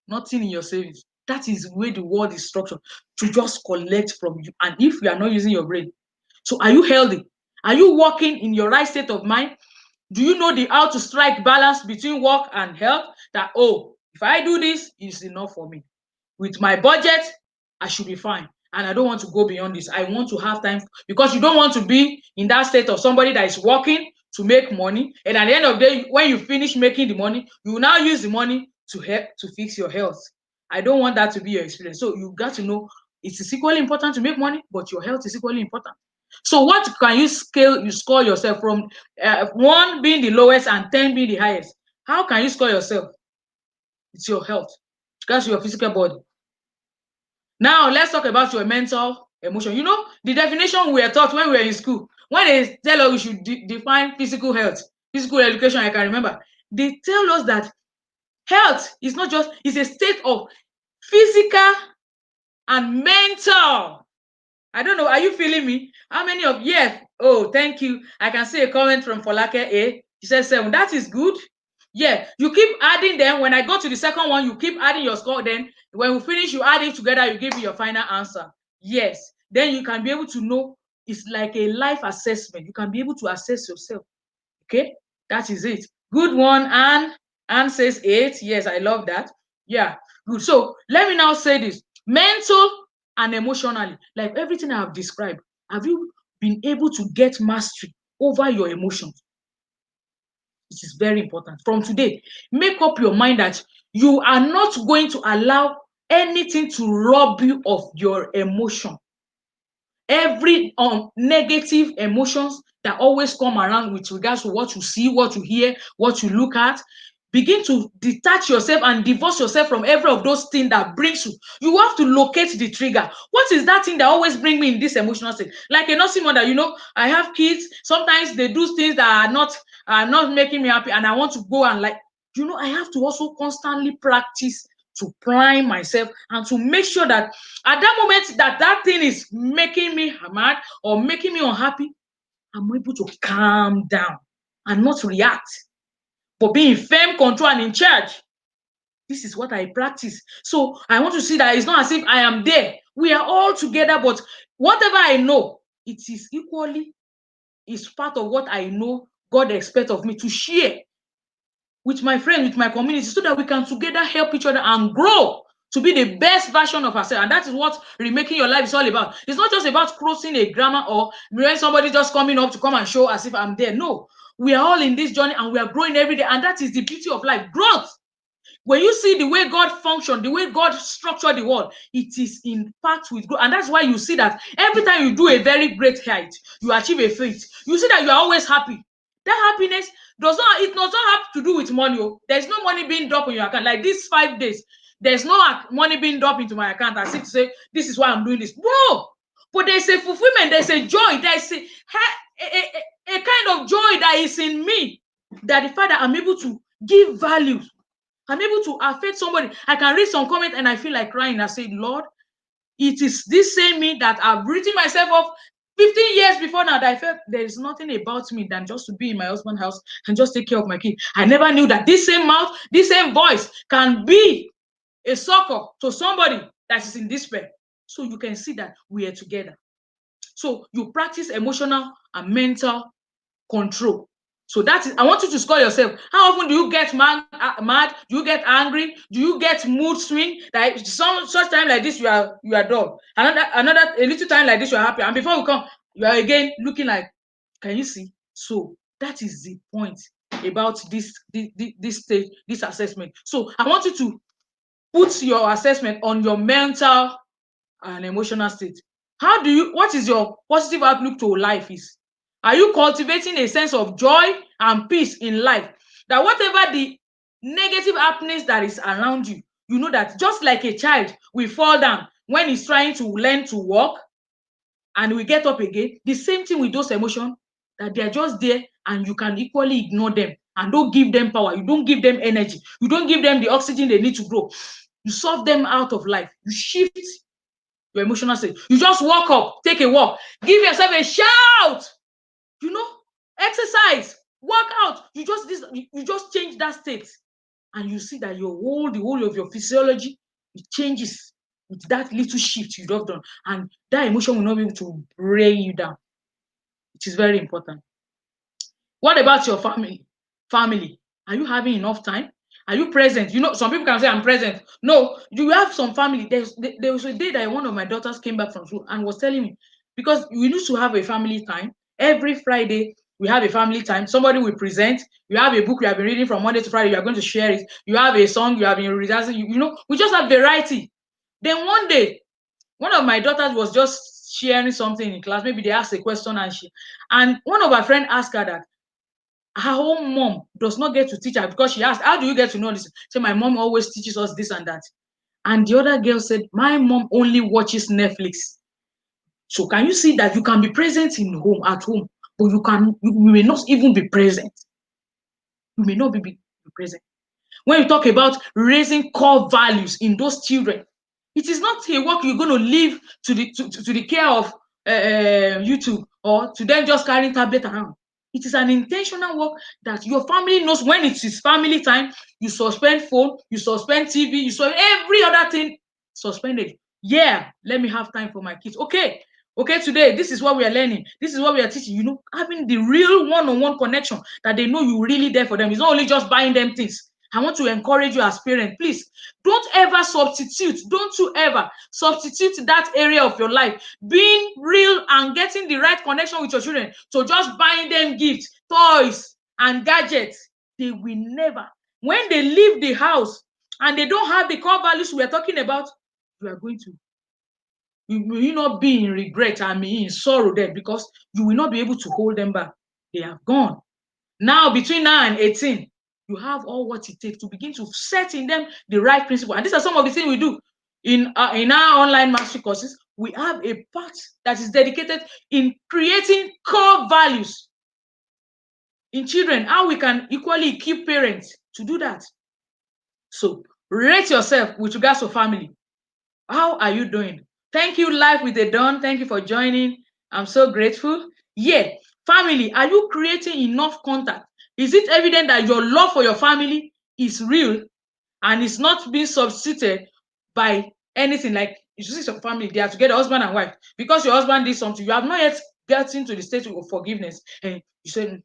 nothing in your savings. That is the way the world is structured, to just collect from you. And if you are not using your brain, so are you healthy? Are you working in your right state of mind? Do you know how to strike balance between work and health? That, oh, if I do this, it's enough for me. With my budget, I should be fine. And I don't want to go beyond this. I want to have time, because you don't want to be in that state of somebody that is working to make money. And at the end of the day, when you finish making the money, you will now use the money to help to fix your health. I don't want that to be your experience. So you got to know it is equally important to make money, but your health is equally important. So what can you score yourself from 1 being the lowest and 10 being the highest? How can you score yourself? It's your health. That's your physical body. Now let's talk about your mental emotion. The definition we were taught when we were in school, when they tell us we should define physical health, physical education, I can remember, they tell us that health is not just, it's a state of physical and mental. I don't know. Are you feeling me? How many of yes? Oh, thank you. I can see a comment from Folake A. She says 7. That is good. Yeah, you keep adding them. When I go to the second one, you keep adding your score. Then when we finish, you add it together. You give me your final answer. Yes. Then you can be able to know. It's like a life assessment. You can be able to assess yourself. Okay, that is it. Good one. Anne says 8. Yes, I love that. Yeah, good. So let me now say this: mental and emotionally, like everything I have described, have you been able to get mastery over your emotions? It is very important. From today, make up your mind that you are not going to allow anything to rob you of your emotion. Every negative emotions that always come around with regards to what you see, what you hear, what you look at, begin to detach yourself and divorce yourself from every of those things that brings you. You have to locate the trigger. What is that thing that always bring me in this emotional state? Like a nursing mother, I have kids. Sometimes they do things that are not making me happy, and I want to go and I have to also constantly practice to prime myself and to make sure that at that moment that thing is making me mad or making me unhappy, I'm able to calm down and not react, but be in firm control and in charge. This is what I practice. So I want to see that it's not as if I am there. We are all together, but whatever I know, it is equally is part of what I know God expects of me to share with my friends, with my community, so that we can together help each other and grow to be the best version of ourselves. And that is what remaking your life is all about. It's not just about crossing a grammar or when somebody just coming up to come and show as if I'm there. No, we are all in this journey and we are growing every day. And that is the beauty of life, growth. When you see the way God functioned, the way God structured the world, it is in part with growth. And that's why you see that every time you do a very great height, you achieve a feat, you see that you are always happy. That happiness does not have to do with money. There's no money being dropped in your account. Like these 5 days, there's no money being dropped into my account as if to say, this is why I'm doing this. No! But there's a fulfillment, there's a joy, there's a kind of joy that is in me, that the fact that I'm able to give value, I'm able to affect somebody. I can read some comment and I feel like crying. I say, Lord, it is this same me that I've written myself off 15 years before now, that I felt there is nothing about me than just to be in my husband's house and just take care of my kid. I never knew that this same mouth, this same voice can be a succor to somebody that is in despair. So you can see that we are together. So you practice emotional and mental control. So that is, I want you to score yourself. How often do you get mad? Do you get angry? Do you get mood swing? Like such time like this, you are dull. Another a little time like this, you are happy. And before we come, you are again looking like, can you see? So that is the point about this stage, this assessment. So I want you to put your assessment on your mental and emotional state. What is your positive outlook to life is? Are you cultivating a sense of joy and peace in life? That whatever the negative happenings that is around you, you know that just like a child will fall down when he's trying to learn to walk and we get up again, the same thing with those emotions, that they are just there and you can equally ignore them and don't give them power. You don't give them energy. You don't give them the oxygen they need to grow. You solve them out of life. You shift your emotional state. You just walk up, take a walk, give yourself a shout, you know, exercise, work out. You just change that state, and you see that the whole of your physiology, it changes with that little shift you've done, and that emotion will not be able to bring you down. It is very important. What about your family? Family, are you having enough time? Are you present? You know, some people can say I'm present. No, you have some family. There was a day that one of my daughters came back from school and was telling me, because we used to have a family time every Friday. We have a family time. Somebody will present. You have a book you have been reading from Monday to Friday. You are going to share it. You have a song you have been rehearsing. You know, we just have variety. Then one day, one of my daughters was just sharing something in class. Maybe they asked a question and one of her friends asked her that her own mom does not get to teach her, because she asked, how do you get to know this? So my mom always teaches us this and that. And the other girl said, my mom only watches Netflix. So can you see that you can be present at home, but you may not even be present. You may not be present. When you talk about raising core values in those children, it is not a work you're going to leave to the care of YouTube, or to them just carrying tablet around. It is an intentional work that your family knows. When it is family time, you suspend phone, you suspend TV, you suspend every other thing suspended. Yeah, let me have time for my kids. Okay, today, this is what we are learning. This is what we are teaching. You know, having the real one-on-one connection, that they know you're really there for them. It's not only just buying them things. I want to encourage you as parents, please, don't you ever substitute that area of your life, being real and getting the right connection with your children, to just buying them gifts, toys, and gadgets. They will never. When they leave the house and they don't have the core values we are talking about, you will not be in regret and be in sorrow there, because you will not be able to hold them back. They have gone. Now, between now and 18, you have all what it takes to begin to set in them the right principle. And these are some of the things we do in our online mastery courses. We have a part that is dedicated in creating core values in children, how we can equally equip parents to do that. So rate yourself with regards to family. How are you doing? Thank you, Life with a Dawn. Thank you for joining. I'm so grateful. Yeah, family, are you creating enough contact? Is it evident that your love for your family is real and is not being substituted by anything? Like, you see some family, they are together, husband and wife. Because your husband did something, you have not yet gotten to the state of forgiveness. And you say,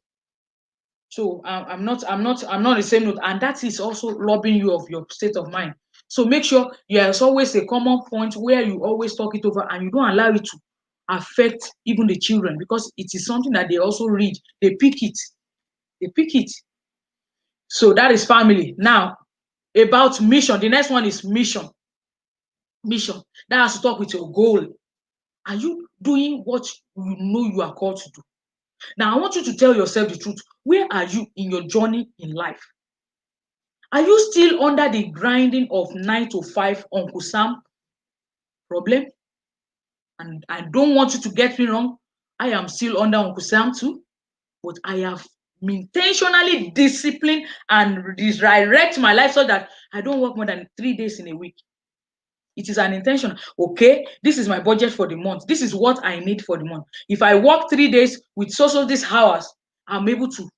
so I'm not the same note, and that is also robbing you of your state of mind. So make sure there's always a common point where you always talk it over, and you don't allow it to affect even the children, because it is something that they also read. They pick it. They pick it. So that is family. Now, about mission. The next one is mission. Mission. That has to talk with your goal. Are you doing what you know you are called to do? Now, I want you to tell yourself the truth. Where are you in your journey in life? Are you still under the grinding of 9 to 5 Uncle Sam problem? And I don't want you to get me wrong. I am still under Uncle Sam too, but I have intentionally disciplined and redirect my life so that I don't work more than 3 days in a week. It is an intention. Okay, this is my budget for the month. This is what I need for the month. If I work 3 days with so these hours, I'm able to.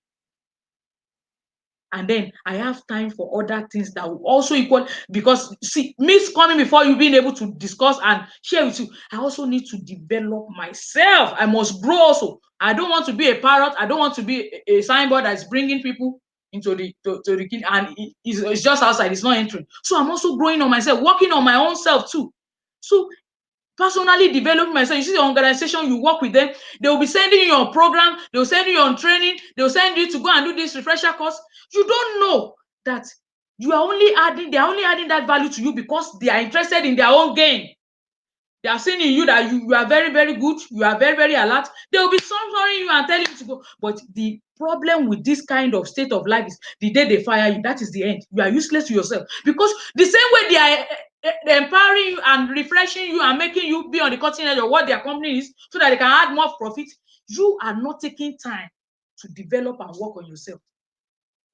And then I have time for other things that will also equal, because see, me coming before you being able to discuss and share with you, I also need to develop myself. I must grow also. I don't want to be a parrot. I don't want to be a signboard that's bringing people into the to the kingdom, and it's just outside, it's not entering. So I'm also growing on myself, working on my own self too. So personally develop myself. You see the organization, you work with them, they will be sending you your program, they will send you on training, they will send you to go and do this refresher course. You don't know that they are only adding that value to you because they are interested in their own gain. They are seeing in you that you are very, very good, you are very, very alert. They will be censoring you and telling you to go. But the problem with this kind of state of life is the day they fire you, that is the end. You are useless to yourself. Because the same way they are empowering you and refreshing you and making you be on the cutting edge of what their company is so that they can add more profit, you are not taking time to develop and work on yourself.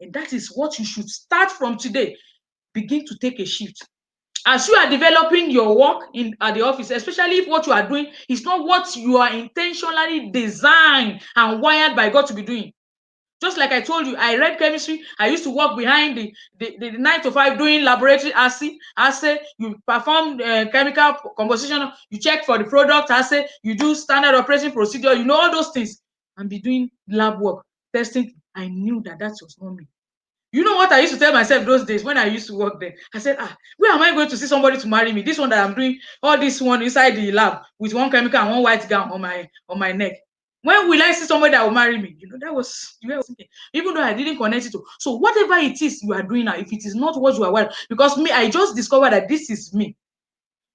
And that is what you should start from today. Begin to take a shift. As you are developing your work at the office, especially if what you are doing is not what you are intentionally designed and wired by God to be doing. Just like I told you, I read chemistry. I used to work behind the 9 to 5 doing laboratory assay. You perform chemical composition. You check for the product assay. You do standard operating procedure. You know all those things. And be doing lab work, testing. I knew that was not me. You know what I used to tell myself those days when I used to work there? I said, where am I going to see somebody to marry me? This one that I'm doing, all this one inside the lab with one chemical and one white gown on my neck. When will I see somebody that will marry me? You know, that was the way I was thinking. Even though I didn't connect it to. So whatever it is you are doing now, if it is not what you are wearing, because me, I just discovered that this is me.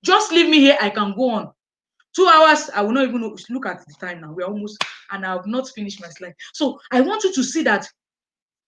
Just leave me here, I can go on. 2 hours, I will not even look at the time now. We're almost, and I have not finished my slide. So I want you to see that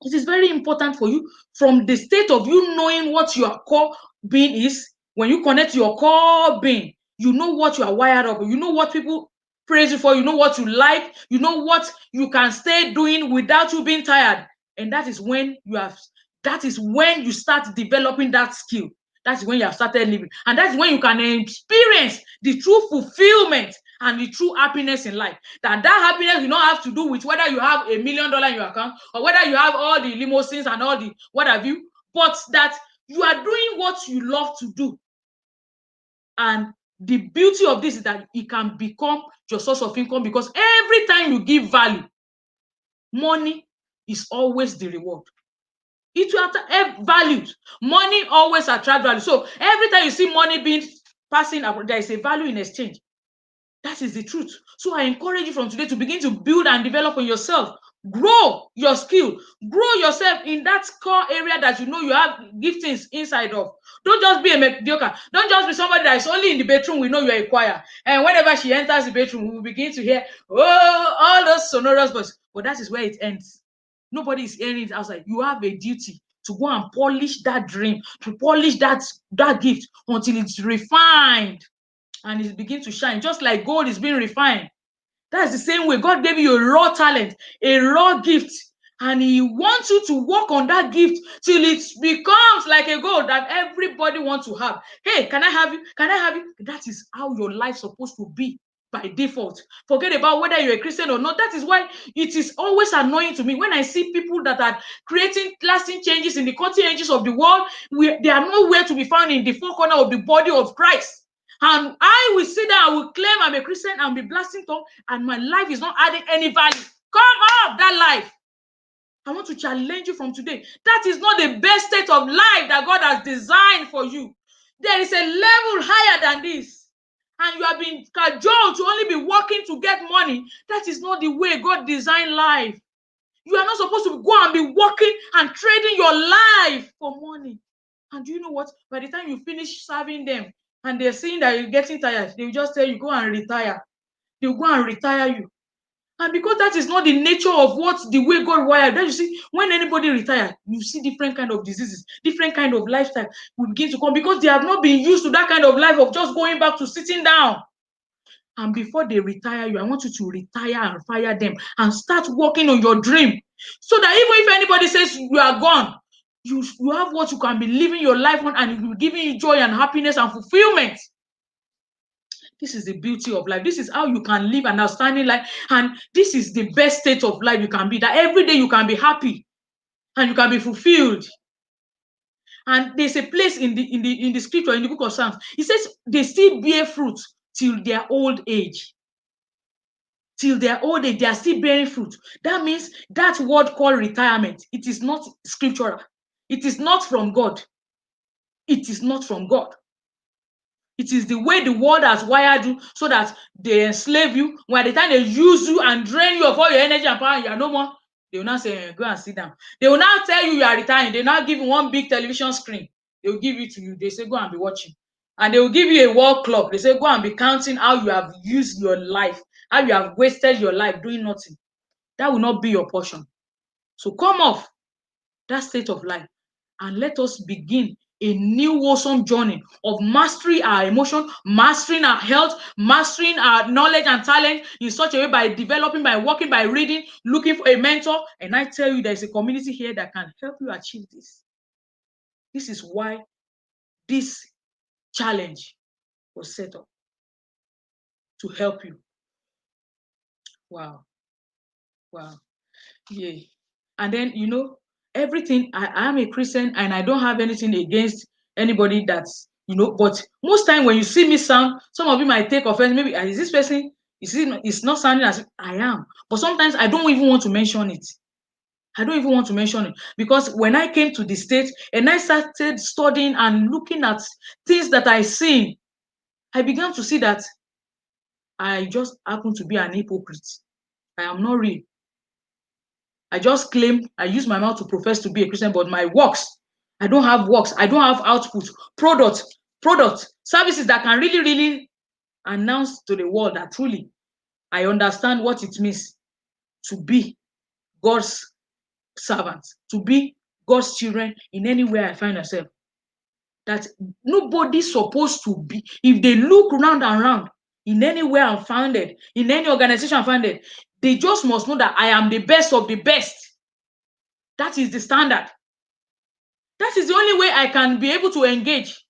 it is very important for you from the state of you knowing what your core being is. When you connect your core being, you know what you are wired up. You know what people praise you for. You know what you like. You know what you can stay doing without you being tired. And that is when you start developing that skill. That's when you have started living. And that's when you can experience the true fulfillment and the true happiness in life. That happiness will not have to do with whether you have $1 million in your account or whether you have all the limousines and all the what have you, but that you are doing what you love to do. And the beauty of this is that it can become your source of income, because every time you give value, money is always the reward. It will attract values. Money always attracts value. So every time you see money being passing, there is a value in exchange. That is the truth. So I encourage you from today to begin to build and develop on yourself. Grow your skill. Grow yourself in that core area that you know you have giftings inside of. Don't just be a mediocre. Don't just be somebody that is only in the bedroom. We know you're a choir. And whenever she enters the bedroom, we will begin to hear, all those sonorous voices. But that is where it ends. Nobody is hearing it outside. You have a duty to go and polish that dream, to polish that gift until it's refined and it begins to shine, just like gold is being refined. That's the same way God gave you a raw talent, a raw gift, and He wants you to work on that gift till it becomes like a gold that everybody wants to have. Hey, can I have you? Can I have you? That is how your life is supposed to be by default. Forget about whether you're a Christian or not. That is why it is always annoying to me when I see people that are creating lasting changes in the cutting edges of the world. They are nowhere to be found in the four corners of the body of Christ. And I will sit there, I will claim I'm a Christian and be blasting tongue, and my life is not adding any value. Come off that life. I want to challenge you from today. That is not the best state of life that God has designed for you. There is a level higher than this. And you have been cajoled to only be working to get money. That is not the way God designed life. You are not supposed to go and be working and trading your life for money. And do you know what? By the time you finish serving them and they're seeing that you're getting tired, they will just tell you, go and retire. They'll go and retire you. And because that is not the nature of the way God wired, then you see, when anybody retires, you see different kind of diseases, different kind of lifestyle will begin to come, because they have not been used to that kind of life of just going back to sitting down. And before they retire you, I want you to retire and fire them and start working on your dream. So that even if anybody says you are gone, you have what you can be living your life on, and it will give you joy and happiness and fulfillment. This is the beauty of life. This is how you can live an outstanding life. And this is the best state of life you can be. That every day you can be happy and you can be fulfilled. And there's a place in the scripture, in the book of Psalms, it says they still bear fruit till their old age. Till their old age, they are still bearing fruit. That means that word called retirement, it is not scriptural. It is not from God. It is not from God. It is the way the world has wired you so that they enslave you. By the time they use you and drain you of all your energy and power, you are no more. They will now say, go and sit down. They will now tell you you are retiring. They will now give you one big television screen. They will give it to you. They say, go and be watching. And they will give you a wall clock. They say, go and be counting how you have used your life, how you have wasted your life doing nothing. That will not be your portion. So come off that state of life and let us begin a new wholesome journey of mastering our emotion, mastering our health, mastering our knowledge and talent in such a way by developing, by working, by reading, looking for a mentor. And I tell you, there's a community here that can help you achieve this. This is why this challenge was set up, to help you. Wow. Wow. Yeah. And then, everything, I am a Christian and I don't have anything against anybody that's, but most time when you see me sound, some of you might take offense. Maybe, is this person, it's not sounding as if I am. But sometimes I don't even want to mention it. I don't even want to mention it because when I came to the States and I started studying and looking at things that I see, I began to see that I just happen to be an hypocrite. I am not real. I just claim, I use my mouth to profess to be a Christian, but my works, I don't have works. I don't have output, product, services that can really, really announce to the world that truly I understand what it means to be God's servant, to be God's children in anywhere I find myself. That nobody's supposed to be, if they look round and round, in anywhere I'm founded, in any organization I'm founded, they just must know that I am the best of the best. That is the standard. That is the only way I can be able to engage.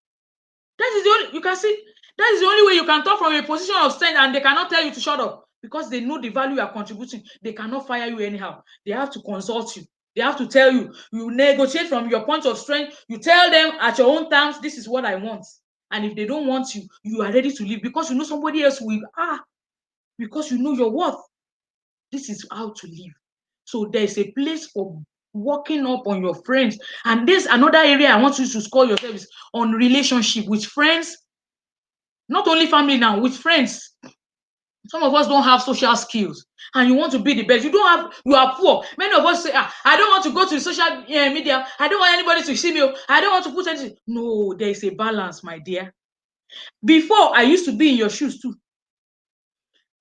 That is the only, you can see, that is the only way you can talk from a position of strength and they cannot tell you to shut up because they know the value you are contributing. They cannot fire you anyhow. They have to consult you. They have to tell you, you negotiate from your point of strength. You tell them at your own terms, this is what I want. And if they don't want you, you are ready to leave because you know somebody else will, because you know your worth. This is how to live. So there's a place for working up on your friends. And there's another area I want you to score yourself is on relationship with friends. Not only family now, with friends. Some of us don't have social skills and you want to be the best. You are poor. Many of us say, I don't want to go to the social media. I don't want anybody to see me. I don't want to put anything. No, there is a balance, my dear. Before, I used to be in your shoes too.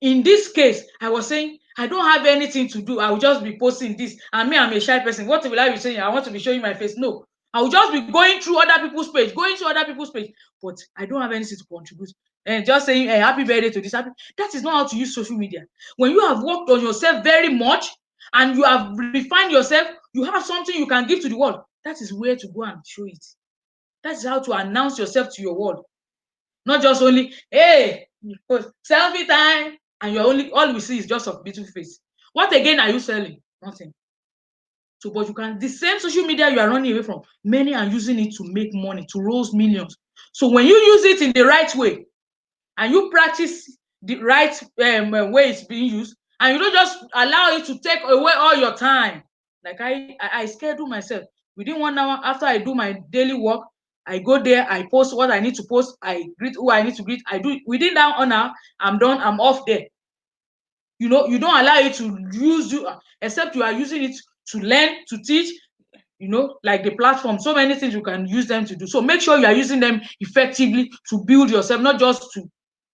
In this case, I was saying, I don't have anything to do. I will just be posting this. And me, I'm a shy person. What will I be saying? I want to be showing my face. No. I will just be going through other people's page, but I don't have anything to contribute. And just saying, hey, happy birthday to this. That is not how to use social media. When you have worked on yourself very much and you have refined yourself, you have something you can give to the world. That is where to go and show it. That is how to announce yourself to your world. Not just only, hey, selfie time, and you're all we see is just a beautiful face. What again are you selling? Nothing. So, but you can, the same social media you are running away from, many are using it to make money, to raise millions. So when you use it in the right way, and you practice the right way it's being used, and you don't just allow it to take away all your time. Like I schedule myself within 1 hour after I do my daily work. I go there, I post what I need to post, I greet who I need to greet. I do within that 1 hour, I'm done, I'm off there. You don't allow it to use you, except you are using it to learn, to teach, like the platform, so many things you can use them to do. So make sure you are using them effectively to build yourself, not just to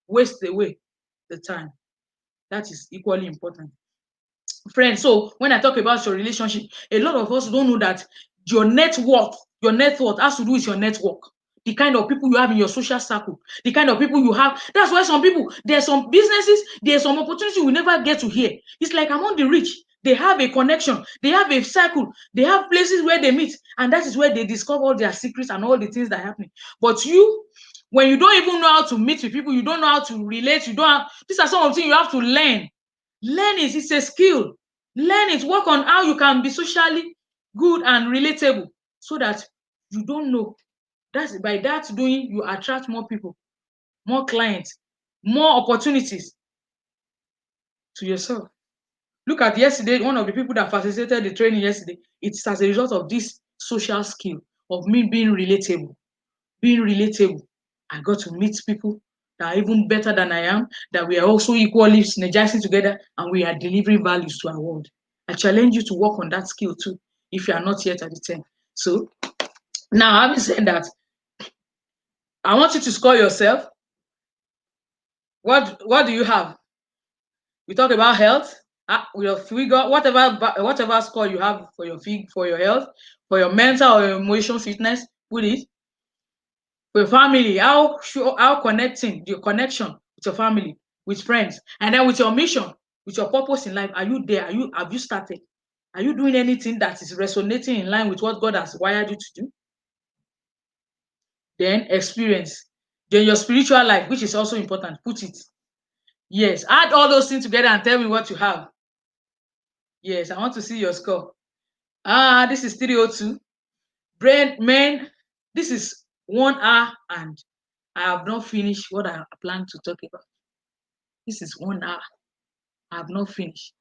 waste away the time. That is equally important. Friends, so when I talk about your relationship, a lot of us don't know that your net worth has to do with your network. The kind of people you have in your social circle, the kind of people you have. That's why some people, there's some businesses, there's some opportunity we never get to hear. It's like among the rich, they have a connection, they have a circle, they have places where they meet, and that is where they discover all their secrets and all the things that are happening. But you, when you don't even know how to meet with people, you don't know how to relate, these are some of the things you have to learn. Learn it, it's a skill. Learn it, work on how you can be socially good and relatable so that you don't know. That's by that doing, you attract more people, more clients, more opportunities to yourself. Look at yesterday, one of the people that facilitated the training yesterday, it's as a result of this social skill of me being relatable. Being relatable. I got to meet people that are even better than I am, that we are also equally synergizing together and we are delivering values to our world. I challenge you to work on that skill too, if you are not yet at the 10. So now, having said that, I want you to score yourself. What do you have? We talk about health. Your figure, whatever score you have for your health, for your mental or your emotional fitness, put it. For your family, how connecting your connection with your family, with friends, and then with your mission, with your purpose in life. Are you there? Have you started? Are you doing anything that is resonating in line with what God has wired you to do? Then experience. Then your spiritual life, which is also important. Put it. Yes, add all those things together and tell me what you have. Yes, I want to see your score. This is 302. Brain, man, this is 1 hour and I have not finished what I plan to talk about. This is 1 hour. I have not finished.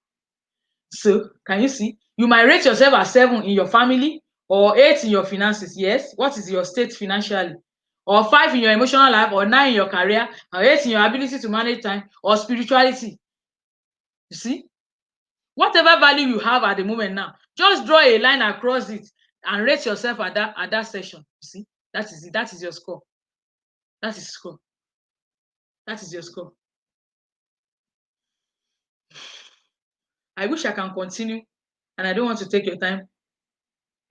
So, can you see? You might rate yourself as 7 in your family or 8 in your finances. Yes. What is your state financially? Or 5 in your emotional life, or 9 in your career, or 8 in your ability to manage time, or spirituality. You see? Whatever value you have at the moment now, just draw a line across it and rate yourself at that section. You see? That is it. That is your score. That is score. That is your score. I wish I can continue, and I don't want to take your time.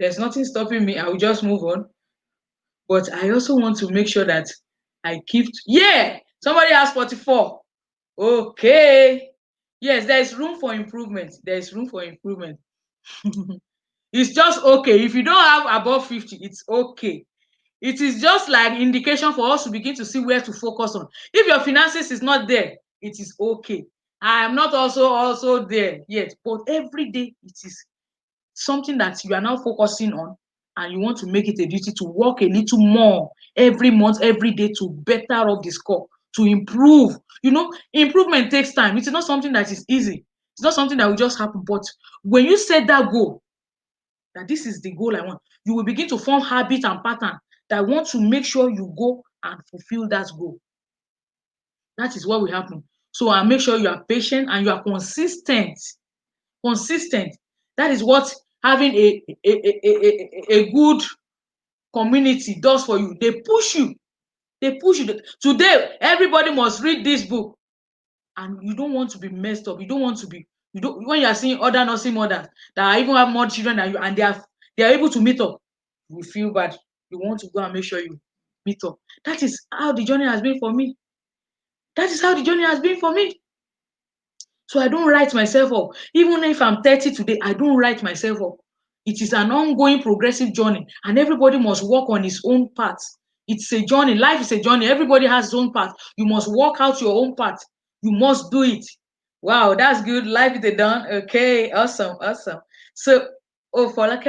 There's nothing stopping me. I will just move on. But I also want to make sure that I keep. Yeah, somebody has 44. Okay. Yes, there is room for improvement. There is room for improvement. It's just okay. If you don't have above 50, it's okay. It is just like indication for us to begin to see where to focus on. If your finances is not there, it is okay. I am not also there yet, but every day it is something that you are now focusing on, and you want to make it a duty to work a little more every month, every day, to better up the score, to improve. Improvement takes time. It's not something that is easy. It's not something that will just happen. But when you set that goal, that this is the goal I want, you will begin to form habit and pattern that want to make sure you go and fulfill that goal. That is what will happen. So I make sure you are patient and you are consistent. Consistent. That is what having a good community does for you. They push you. They push you. Today, everybody must read this book. And you don't want to be messed up. You don't want to be, when you are seeing other nursing mothers that even have more children than you, and they are able to meet up, you will feel bad. You want to go and make sure you meet up. That is how the journey has been for me. That is how the journey has been for me. So I don't write myself up. Even if I'm 30 today, I don't write myself up. It is an ongoing progressive journey, and everybody must walk on his own path. It's a journey. Life is a journey. Everybody has his own path. You must walk out your own path. You must do it. Wow, that's good. Life is a done. Okay, awesome, awesome. So, for like,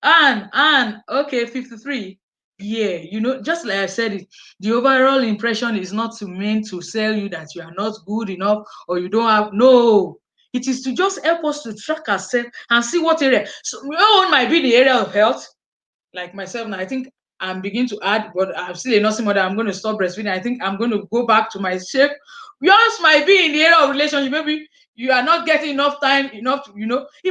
and okay, 53. Yeah, just like I said it, the overall impression is not meant to sell you that you are not good enough or you don't have. No, it is to just help us to track ourselves and see what area. So your own might be the area of health. Like myself now, I think I'm beginning to add, but I'm still a nursing mother. I'm going to stop breastfeeding. I think I'm going to go back to my shape. Yours might be in the area of relationship. Maybe you are not getting enough time, it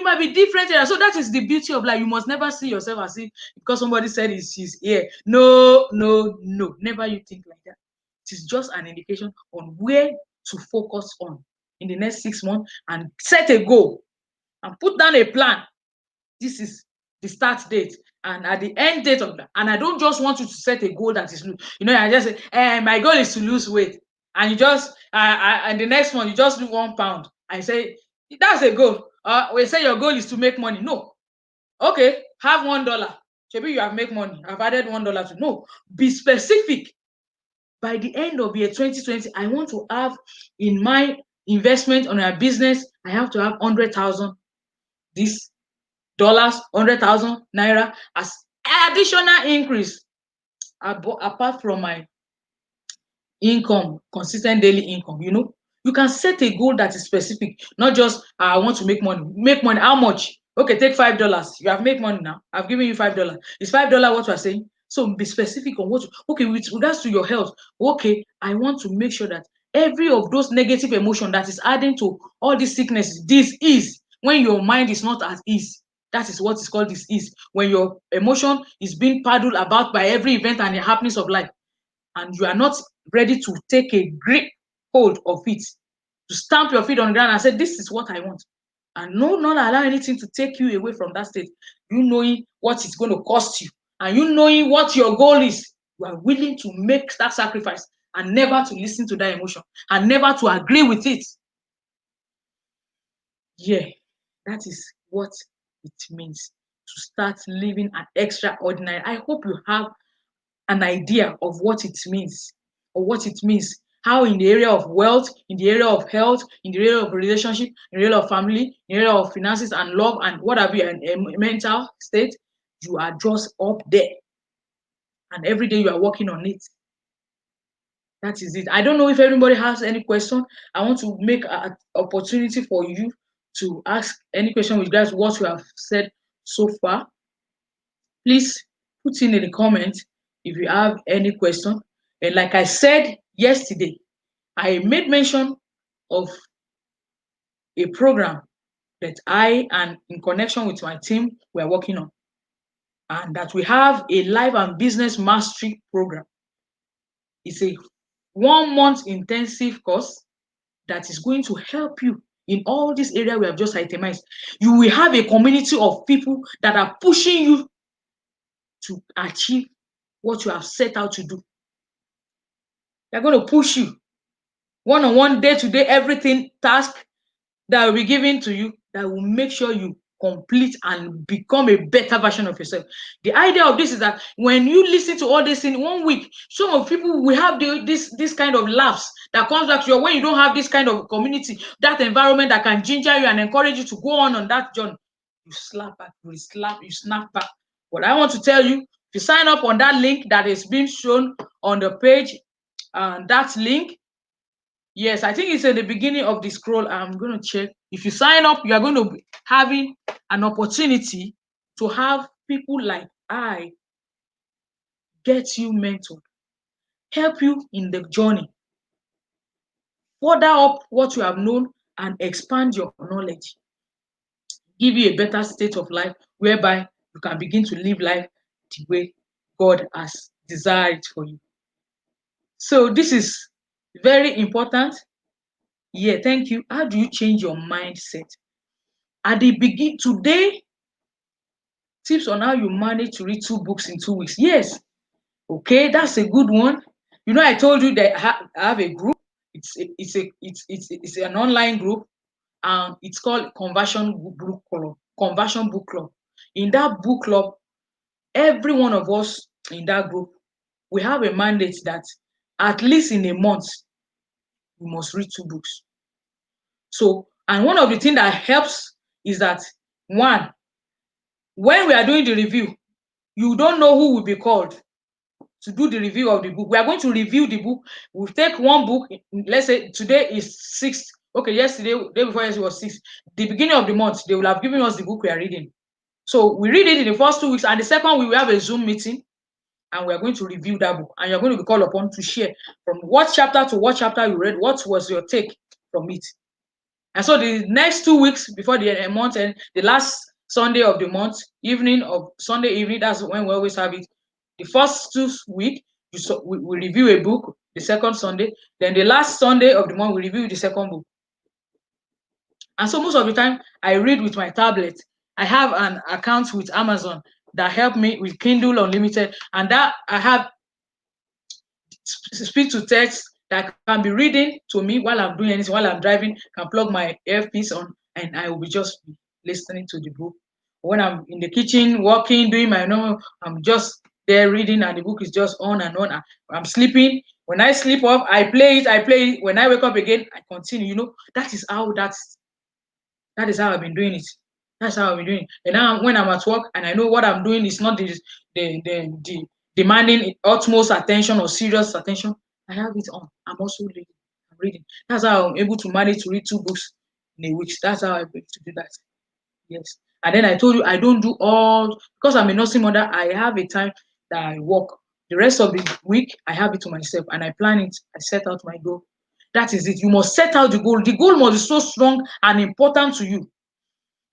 might be different area. So that is the beauty of life. You must never see yourself as if because somebody said she's here. No, no, no. Never you think like that. It is just an indication on where to focus on in the next 6 months, and set a goal and put down a plan. This is the start date and at the end date of that. And I don't just want you to set a goal that is, I just say, my goal is to lose weight. And you just, and the next one, you just do 1 pound. I say, that's a goal. We say your goal is to make money. No. Okay, have $1. Maybe you have made money. I've added $1 to. No, be specific. By the end of year 2020, I want to have in my investment on our business, I have to have 100,000 this dollars, 100,000 naira as additional increase apart from my income, consistent daily income. You can set a goal that is specific, not just I want to make money. Make money, how much? Okay, take $5. You have made money now. I've given you $5. Is $5 what you are saying? So be specific on what. Okay, with regards to your health. Okay, I want to make sure that every of those negative emotion that is adding to all these sicknesses, this is when your mind is not at ease. That is what is called this is when your emotion is being paddled about by every event and the happenings of life. and you are not ready to take a grip hold of it, to stamp your feet on the ground and say, this is what I want. And no, not allow anything to take you away from that state. You knowing what it's going to cost you, and you knowing what your goal is, you are willing to make that sacrifice and never to listen to that emotion and never to agree with it. Yeah, that is what it means to start living an extraordinary. I hope you have an idea of what it means, or what it means. How in the area of wealth, in the area of health, in the area of relationship, in the area of family, in the area of finances and love and what have you, and mental state, you are just up there. And every day you are working on it. That is it. I don't know if everybody has any question. I want to make an opportunity for you to ask any question with regards to what we have said so far. Please put in the comment if you have any question. And like I said yesterday, I made mention of a program that I and in connection with my team we are working on, and that we have a life and business mastery program. It's a 1 month intensive course that is going to help you in all these areas we have just itemized. You will have a community of people that are pushing you to achieve what you have set out to do. They're going to push you one-on-one, day-to-day, everything task that will be given to you that will make sure you complete and become a better version of yourself. The idea of this is that when you listen to all this in 1 week, some of people will have this kind of laughs that comes back to you when you don't have this kind of community, that environment that can ginger you and encourage you to go on that journey. You slap back, you snap back. But I want to tell you, if you sign up on that link that is being shown on the page, that link, yes, I think it's at the beginning of the scroll. I'm going to check. If you sign up, you are going to be having an opportunity to have people like I get you mentored, help you in the journey, further up what you have known and expand your knowledge, give you a better state of life whereby you can begin to live life the way God has desired for you. So this is very important. Yeah, thank you. How do you change your mindset? At the beginning, today, tips on how you manage to read 2 books in 2 weeks. Yes, okay, that's a good one. You know, I told you that I have a group. It's an online group, and it's called Book Club. Conversion Book Club. In that book club, every one of us in that group, we have a mandate that at least in a month we must read 2 books. So, and one of the things that helps is that, one, when we are doing the review, you don't know who will be called to do the review of the book. We are going to review the book. We'll take one book. Let's say today is 6th. Okay, yesterday, day before yesterday was 6th. The beginning of the month, they will have given us the book we are reading. So we read it in the first 2 weeks, and the second we will have a Zoom meeting, and we are going to review that book. And you're going to be called upon to share from what chapter to what chapter you read. What was your take from it? And so the next 2 weeks before the month end, the last Sunday of the month, evening of Sunday evening, that's when we always have it. The first 2 weeks, we review a book, the second Sunday. Then the last Sunday of the month, we review the second book. And so most of the time, I read with my tablet. I have an account with Amazon that help me with Kindle Unlimited, and that I have speak to text that can be reading to me while I'm doing anything, while I'm driving, can plug my earpiece on, and I will be just listening to the book. When I'm in the kitchen, working, doing my normal, I'm just there reading, and the book is just on and on. I'm sleeping. When I sleep off, I play it. I play it. When I wake up again, I continue. You know, that is how I've been doing it. That's how I've been doing it. And now when I'm at work and I know what I'm doing is not the demanding utmost attention or serious attention, I have it on. I'm also reading. I'm reading. That's how I'm able to manage to read 2 books in a week. That's how I'm able to do that. Yes. And then I told you I don't do all, because I'm a nursing mother, I have a time that I work. The rest of the week, I have it to myself and I plan it. I set out my goal. That is it. You must set out the goal. The goal must be so strong and important to you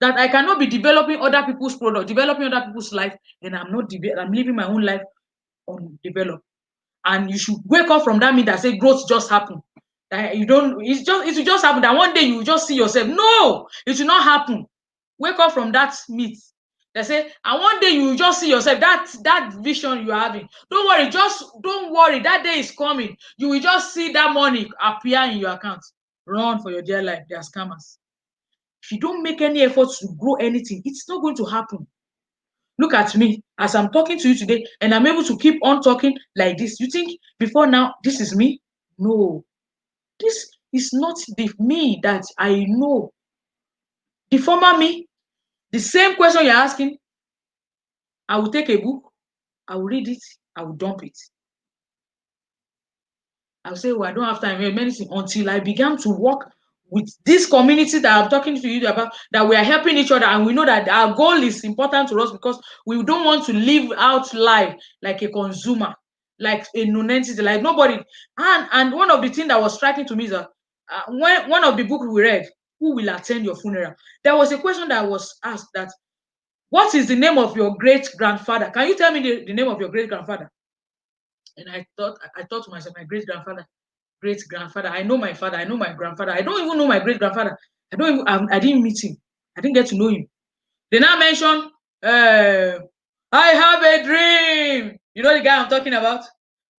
that I cannot be developing other people's product, developing other people's life, and I'm living my own life undeveloped. and you should wake up from that myth that say growth just happen. That you don't, it will just happen that one day you will just see yourself. No, it will not happen. Wake up from that myth. They say, and one day you will just see yourself. That vision you are having. Don't worry, just don't worry. That day is coming. You will just see that money appear in your account. Run for your dear life. They are scammers. If you don't make any effort to grow anything, it's not going to happen. Look at me as I'm talking to you today, and I'm able to keep on talking like this. You think before now this is me? No, this is not the me that I know. The former me, the same question you're asking, I will take a book, I will read it, I will dump it. I'll say, well, I don't have time, medicine, until I began to work with this community that I'm talking to you about, that we are helping each other, and we know that our goal is important to us because we don't want to live out life like a consumer, like a non-entity, like nobody. And one of the things that was striking to me is that when one of the books we read, who will attend your funeral? There was a question that was asked that, what is the name of your great-grandfather? Can you tell me the name of your great-grandfather? And I thought to myself, my great-grandfather. I know my father. I know my grandfather. I don't even know my great-grandfather. I didn't meet him. I didn't get to know him. They now mention, I have a dream. You know the guy I'm talking about?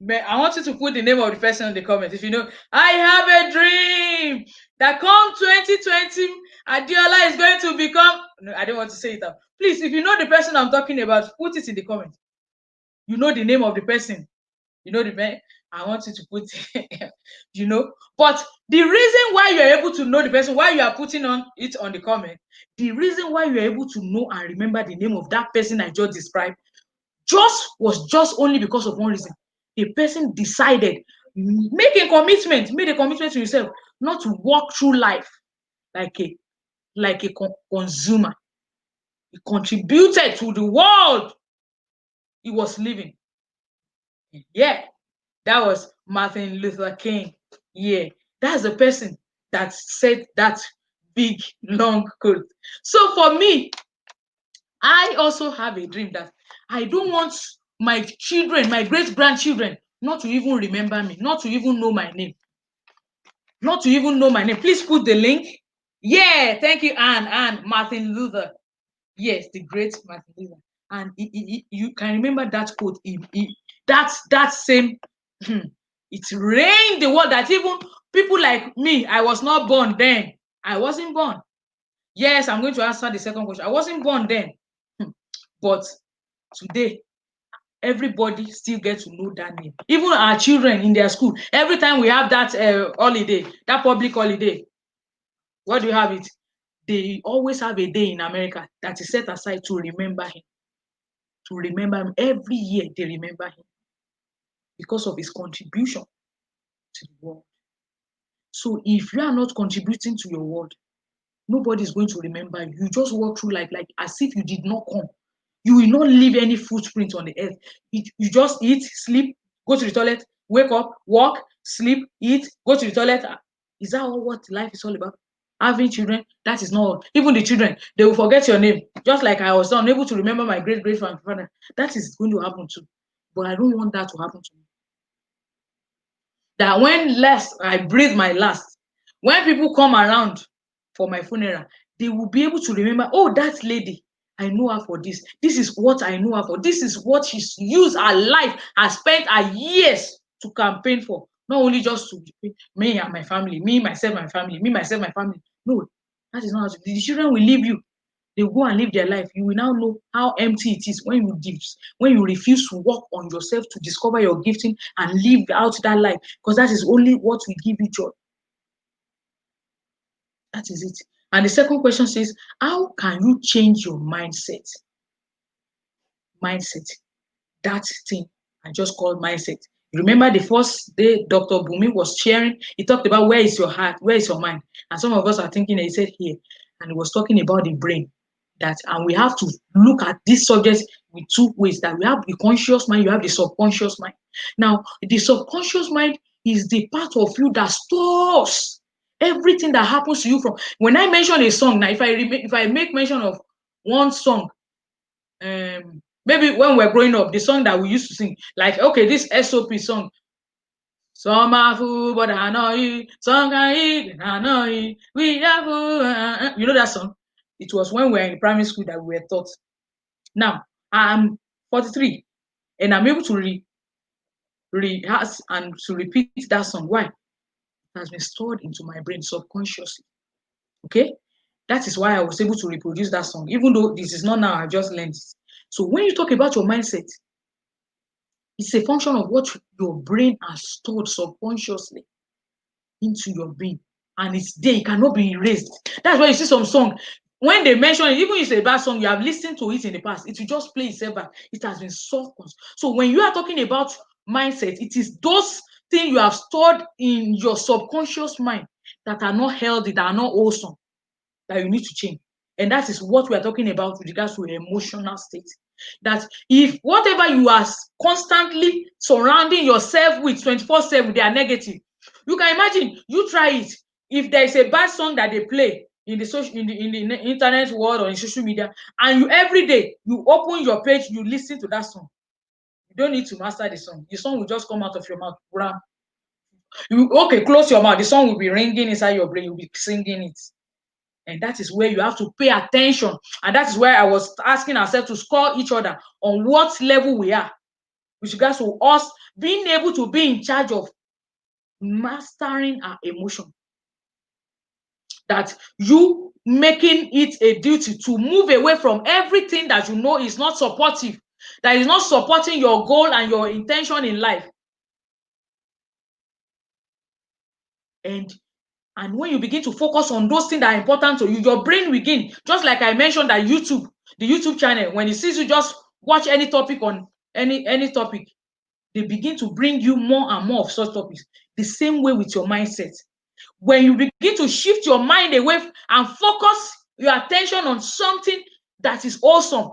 I want you to put the name of the person in the comment. If you know, I have a dream that come 2020, Adiola is going to become. No, I don't want to say it out. Please, if you know the person I'm talking about, put it in the comment. You know the name of the person. You know the man. I want you to put, But the reason why you are able to know the person, why you are putting on it on the comment, the reason why you are able to know and remember the name of that person I just described, was just only because of one reason. The person decided, made a commitment to yourself, not to walk through life like a consumer. He contributed to the world he was living. Yeah, that was Martin Luther King. Yeah, that's the person that said that big, long quote. So for me, I also have a dream that I don't want my children, my great-grandchildren, not to even remember me, not to even know my name. Not to even know my name. Please put the link. Yeah, thank you, Anne. Martin Luther. Yes, the great Martin Luther. And you can remember that quote. That same, it reigned the world that even people like me, I was not born then. I wasn't born. Yes, I'm going to answer the second question. I wasn't born then. But today, everybody still gets to know that name. Even our children in their school, every time we have that holiday, that public holiday, what do you have it? They always have a day in America that is set aside to remember him. To remember him. Every year they remember him because of his contribution to the world. So if you are not contributing to your world, nobody is going to remember you. You just walk through life like as if you did not come. You will not leave any footprint on the earth. You just eat, sleep, go to the toilet, wake up, walk, sleep, eat, go to the toilet. Is that all what life is all about? Having children, that is not all. Even the children, they will forget your name. Just like I was unable to remember my great-grandfather. That is going to happen too. But I don't want that to happen to me. That when last I breathe my last, when people come around for my funeral, they will be able to remember, oh, that lady, I know her for this. This is what I know her for. This is what she's used her life, has spent her years to campaign for. Not only just to me and my family, me, myself, my family, me, myself, my family. No, that is not how the children will leave you. They will go and live their life. You will now know how empty it is when you refuse to work on yourself to discover your gifting and live out that life, because that is only what will give you joy. That is it. And the second question says, how can you change your mindset? Mindset. That thing I just called mindset. Remember the first day Dr. Bumi was sharing, he talked about where is your heart, where is your mind? And some of us are thinking that he said here, and he was talking about the brain. And we have to look at this subject with two ways, that we have the conscious mind, you have the subconscious mind. Now, the subconscious mind is the part of you that stores everything that happens to you from when I mention a song. Now, if I make mention of one song, Maybe when we're growing up, the song that we used to sing, like, okay, this SOP song, some are fool, but I know you, some can eat, I know you, we are fool. You know that song? It was when we were in primary school that we were taught. Now, I'm 43 and I'm able to rehearse and to repeat that song. Why? It has been stored into my brain subconsciously. Okay? That is why I was able to reproduce that song, even though this is not now, I just learned it. So when you talk about your mindset, it's a function of what your brain has stored subconsciously into your being. And it's there, it cannot be erased. That's why you see some song, when they mention it, even if it's a bad song, you have listened to it in the past, it will just play itself back. It has been soft. So when you are talking about mindset, it is those things you have stored in your subconscious mind that are not healthy, that are not wholesome, that you need to change. And that is what we are talking about with regards to emotional state. That if whatever you are constantly surrounding yourself with 24/7, they are negative. You can imagine, you try it. If there is a bad song that they play in the social, in the internet world or in social media, and you every day you open your page, you listen to that song. You don't need to master the song. The song will just come out of your mouth. You okay, close your mouth. The song will be ringing inside your brain. You'll be singing it. And that is where you have to pay attention. And that is where I was asking ourselves to score each other on what level we are with regards to us being able to be in charge of mastering our emotion. That you making it a duty to move away from everything that you know is not supportive, that is not supporting your goal and your intention in life. And when you begin to focus on those things that are important to you, your brain begin, just like I mentioned that YouTube, the YouTube channel, when it sees you just watch any topic on any topic, they begin to bring you more and more of such topics. The same way with your mindset. When you begin to shift your mind away and focus your attention on something that is awesome,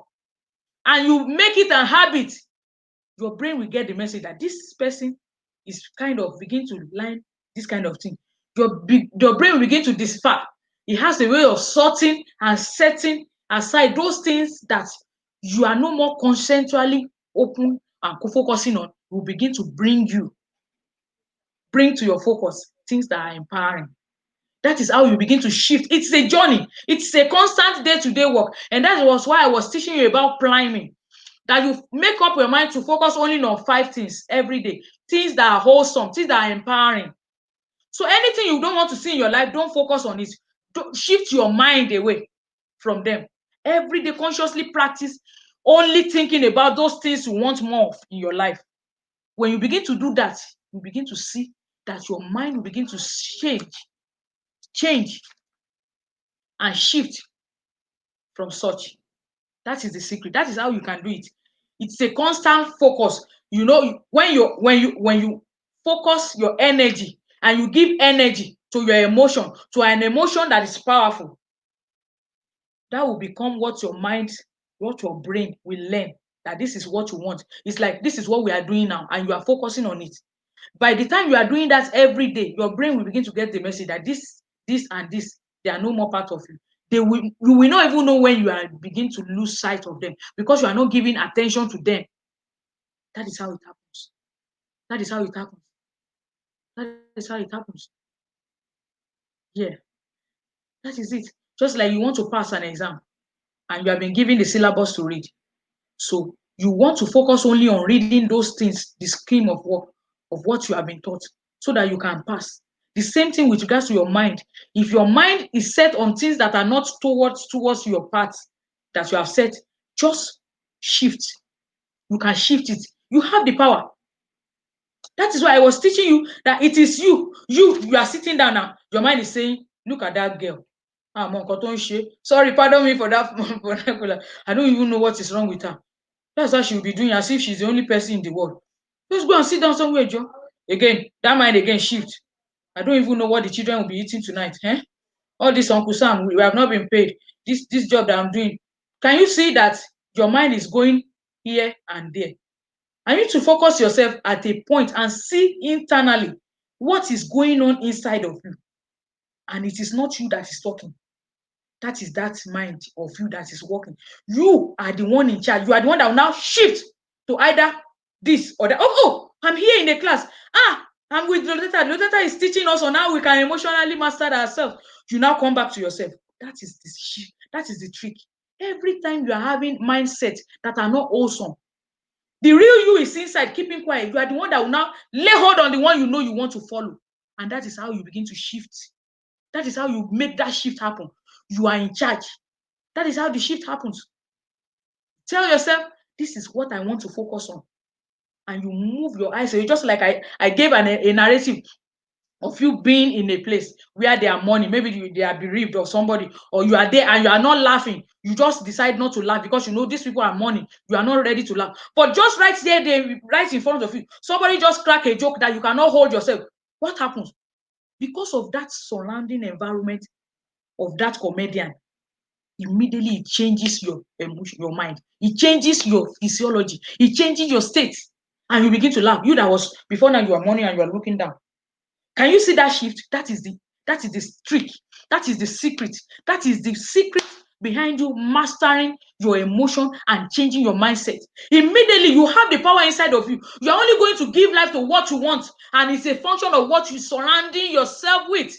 and you make it a habit, your brain will get the message that this person is kind of begin to learn this kind of thing. Your brain will begin to decipher. It has a way of sorting and setting aside those things that you are no more consensually open and focusing on. Will begin to bring to your focus things that are empowering. That is how you begin to shift. It's a journey. It's a constant day-to-day work. And that was why I was teaching you about priming. That you make up your mind to focus only on 5 things every day. Things that are wholesome, things that are empowering. So anything you don't want to see in your life, don't focus on it. Don't shift your mind away from them. Every day, consciously practice only thinking about those things you want more of in your life. When you begin to do that, you begin to see that your mind will begin to change and shift from such. That is the secret. That is how you can do it. It's a constant focus. You know, when you focus your energy and you give energy to your emotion, to an emotion that is powerful, that will become what your mind, what your brain will learn, that this is what you want. It's like this is what we are doing now, and you are focusing on it. By the time you are doing that every day, your brain will begin to get the message that this, and this, they are no more part of you. You will not even know when you are begin to lose sight of them because you are not giving attention to them. That is how it happens. That is how it happens. That is how it happens. Yeah, that is it. Just like you want to pass an exam and you have been given the syllabus to read. So you want to focus only on reading those things, the scheme of work of what you have been taught, so that you can pass. The same thing with regards to your mind. If your mind is set on things that are not towards your path that you have set, just shift. You can shift it. You have the power. That is why I was teaching you that it is you. You are sitting down now. Your mind is saying, look at that girl. Sorry, pardon me for that vernacular. I don't even know what is wrong with her. That's how she will be doing, as if she's the only person in the world. Just go and sit down somewhere, Joe. Again, that mind again shift. I don't even know what the children will be eating tonight. All this Uncle Sam, we have not been paid. This job that I'm doing. Can you see that your mind is going here and there? I need to focus yourself at a point and see internally what is going on inside of you. And it is not you that is talking. That is that mind of you that is working. You are the one in charge. You are the one that will now shift to either this or that. I'm here in the class. I'm with Lolita. Lolita is teaching us on how we can emotionally master ourselves. You now come back to yourself. That is the shift. That is the trick. Every time you are having mindsets that are not awesome, the real you is inside, keeping quiet. You are the one that will now lay hold on the one you know you want to follow. And that is how you begin to shift. That is how you make that shift happen. You are in charge. That is how the shift happens. Tell yourself, this is what I want to focus on. And you move your eyes. So just like I gave a narrative of you being in a place where they are mourning, maybe they are bereaved of somebody, or you are there and you are not laughing. You just decide not to laugh because you know these people are mourning. You are not ready to laugh. But just right there, right in front of you, somebody just crack a joke that you cannot hold yourself. What happens? Because of that surrounding environment of that comedian, immediately it changes your emotion, your mind. It changes your physiology. It changes your state. And you begin to laugh. You that was before now you are mourning and you are looking down. Can you see that shift? That is the trick. That is the secret. That is the secret behind you mastering your emotion and changing your mindset. Immediately you have the power inside of you. You are only going to give life to what you want, and it's a function of what you're surrounding yourself with.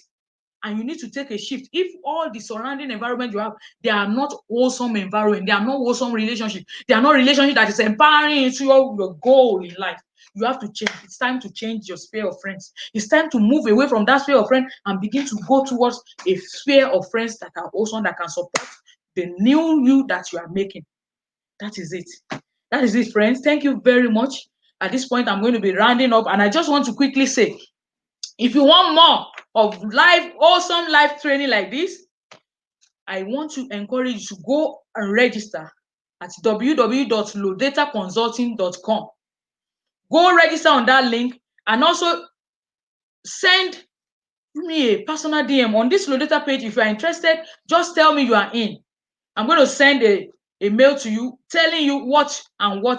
And you need to take a shift. If all the surrounding environment you have, they are not wholesome environment, they are not wholesome relationship, they are not relationship that is empowering into your goal in life, you have to change. It's time to change your sphere of friends. It's time to move away from that sphere of friends and begin to go towards a sphere of friends that are wholesome, that can support the new you that you are making. That is it. That is it, friends. Thank you very much. At this point, I'm going to be rounding up, and I just want to quickly say, if you want more of awesome life training like this, I want to encourage you to go and register at www.lodataconsulting.com. Go register on that link, and also send me a personal DM on this Lodata page. If you are interested, just tell me you are in. I'm going to send a mail to you telling you what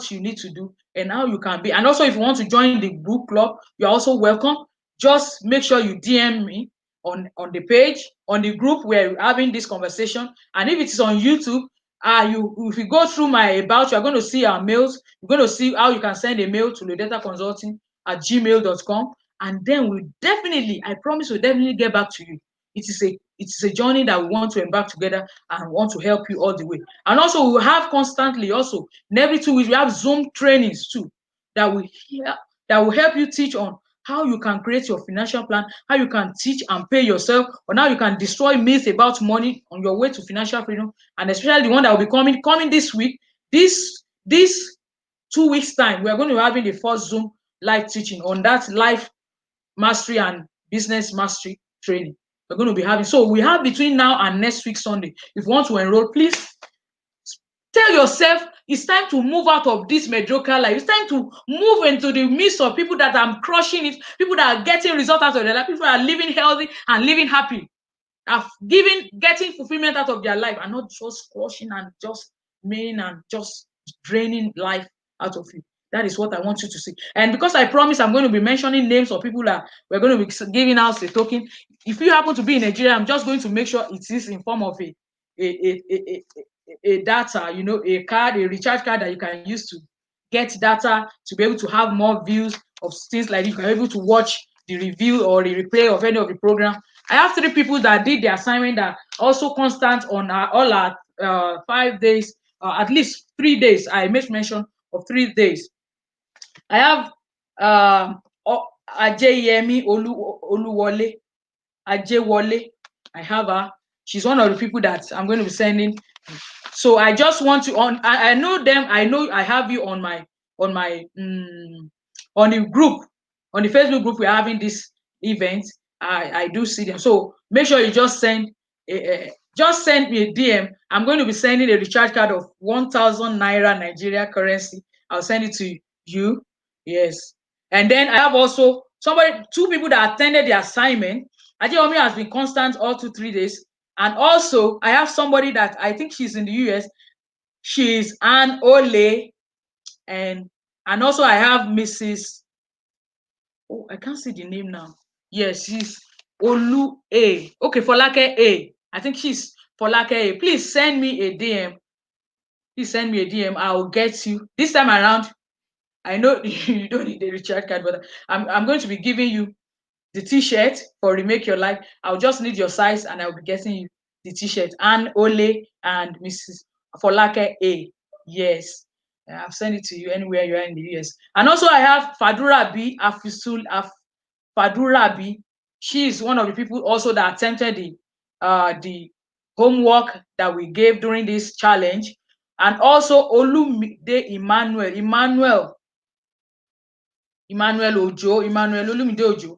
you need to do and how you can be. And also, if you want to join the book club, you're also welcome. Just make sure you DM me on the page, on the group where we're having this conversation. And if it is on YouTube, if you go through my about, you're going to see our mails. You're going to see how you can send a mail to lodataconsulting@gmail.com. And then I promise we'll definitely get back to you. It is a journey that we want to embark together and want to help you all the way. And also, we will have constantly also, in every 2 weeks, we have Zoom trainings too that will help you teach on how you can create your financial plan, how you can teach and pay yourself, or how you can destroy myths about money on your way to financial freedom. And especially the one that will be coming this week, this 2 weeks time, we are going to be having the first Zoom live teaching on that life mastery and business mastery training. We're going to be having. So we have between now and next week Sunday. If you want to enroll, please tell yourself it's time to move out of this mediocre life. It's time to move into the midst of people that are crushing it, people that are getting results out of their life, people that are living healthy and living happy, are getting fulfillment out of their life, and not just crushing and just meaning and just draining life out of you. That is what I want you to see. And because I promise I'm going to be mentioning names of people that we're going to be giving out a token. If you happen to be in Nigeria, I'm just going to make sure it is in form of a data, a recharge card that you can use to get data, to be able to have more views of things like this. You can be able to watch the review or the replay of any of the program. I have 3 people that did the assignment that also constant on all our 5 days, at least 3 days. I made mention of 3 days. I have Ajayemi Oluwole, Ajewole. I have her. She's one of the people that I'm going to be sending. So I just want to I know them. I know I have you on my on the group, on the Facebook group. We're having this event. I do see them. So make sure you just send me a DM. I'm going to be sending a recharge card of 1,000 naira Nigeria currency. I'll send it to you. Yes. And then I have also 2 people that attended the assignment. Ajeomi has been constant all 2-3 days. And also, I have somebody that I think she's in the US. She's Anne Ole. And also I have Mrs. Oh, I can't see the name now. Yes, she's Olu A. Okay, Folake A. I think she's Folake, please send me a DM. Please send me a DM. I will get you. This time around, I know you don't need a recharge card, but I'm going to be giving you the t-shirt for Remake Your Life. I'll just need your size and I'll be getting you the t-shirt. And Ole and Mrs. Folake A. Yes. I've sent it to you anywhere you are in the US. And also I have Fadura B. Fadura B. She is one of the people also that attempted the homework that we gave during this challenge. And also Olumide Emmanuel Ojo, Emmanuel Olumide Ojo.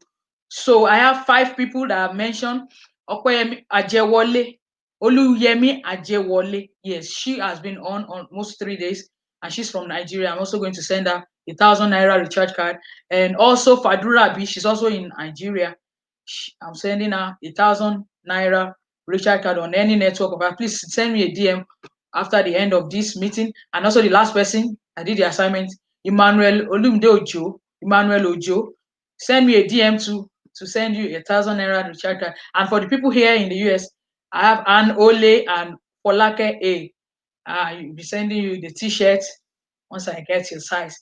So I have 5 people that I've mentioned. Okoyemi Ajewole, Oluyemi Ajewole. Yes, she has been on almost 3 days and she's from Nigeria. I'm also going to send her 1,000 naira recharge card. And also Fadura B, she's also in Nigeria. I'm sending her 1,000 naira recharge card on any network of her. Please send me a DM after the end of this meeting. And also the last person, I did the assignment, Emmanuel Olumide Ojo. Emmanuel Ojo, send me a DM to send you 1,000 naira recharge card. And for the people here in the US, I have Anne Ole and Folake A. I'll be sending you the t-shirt once I get your size.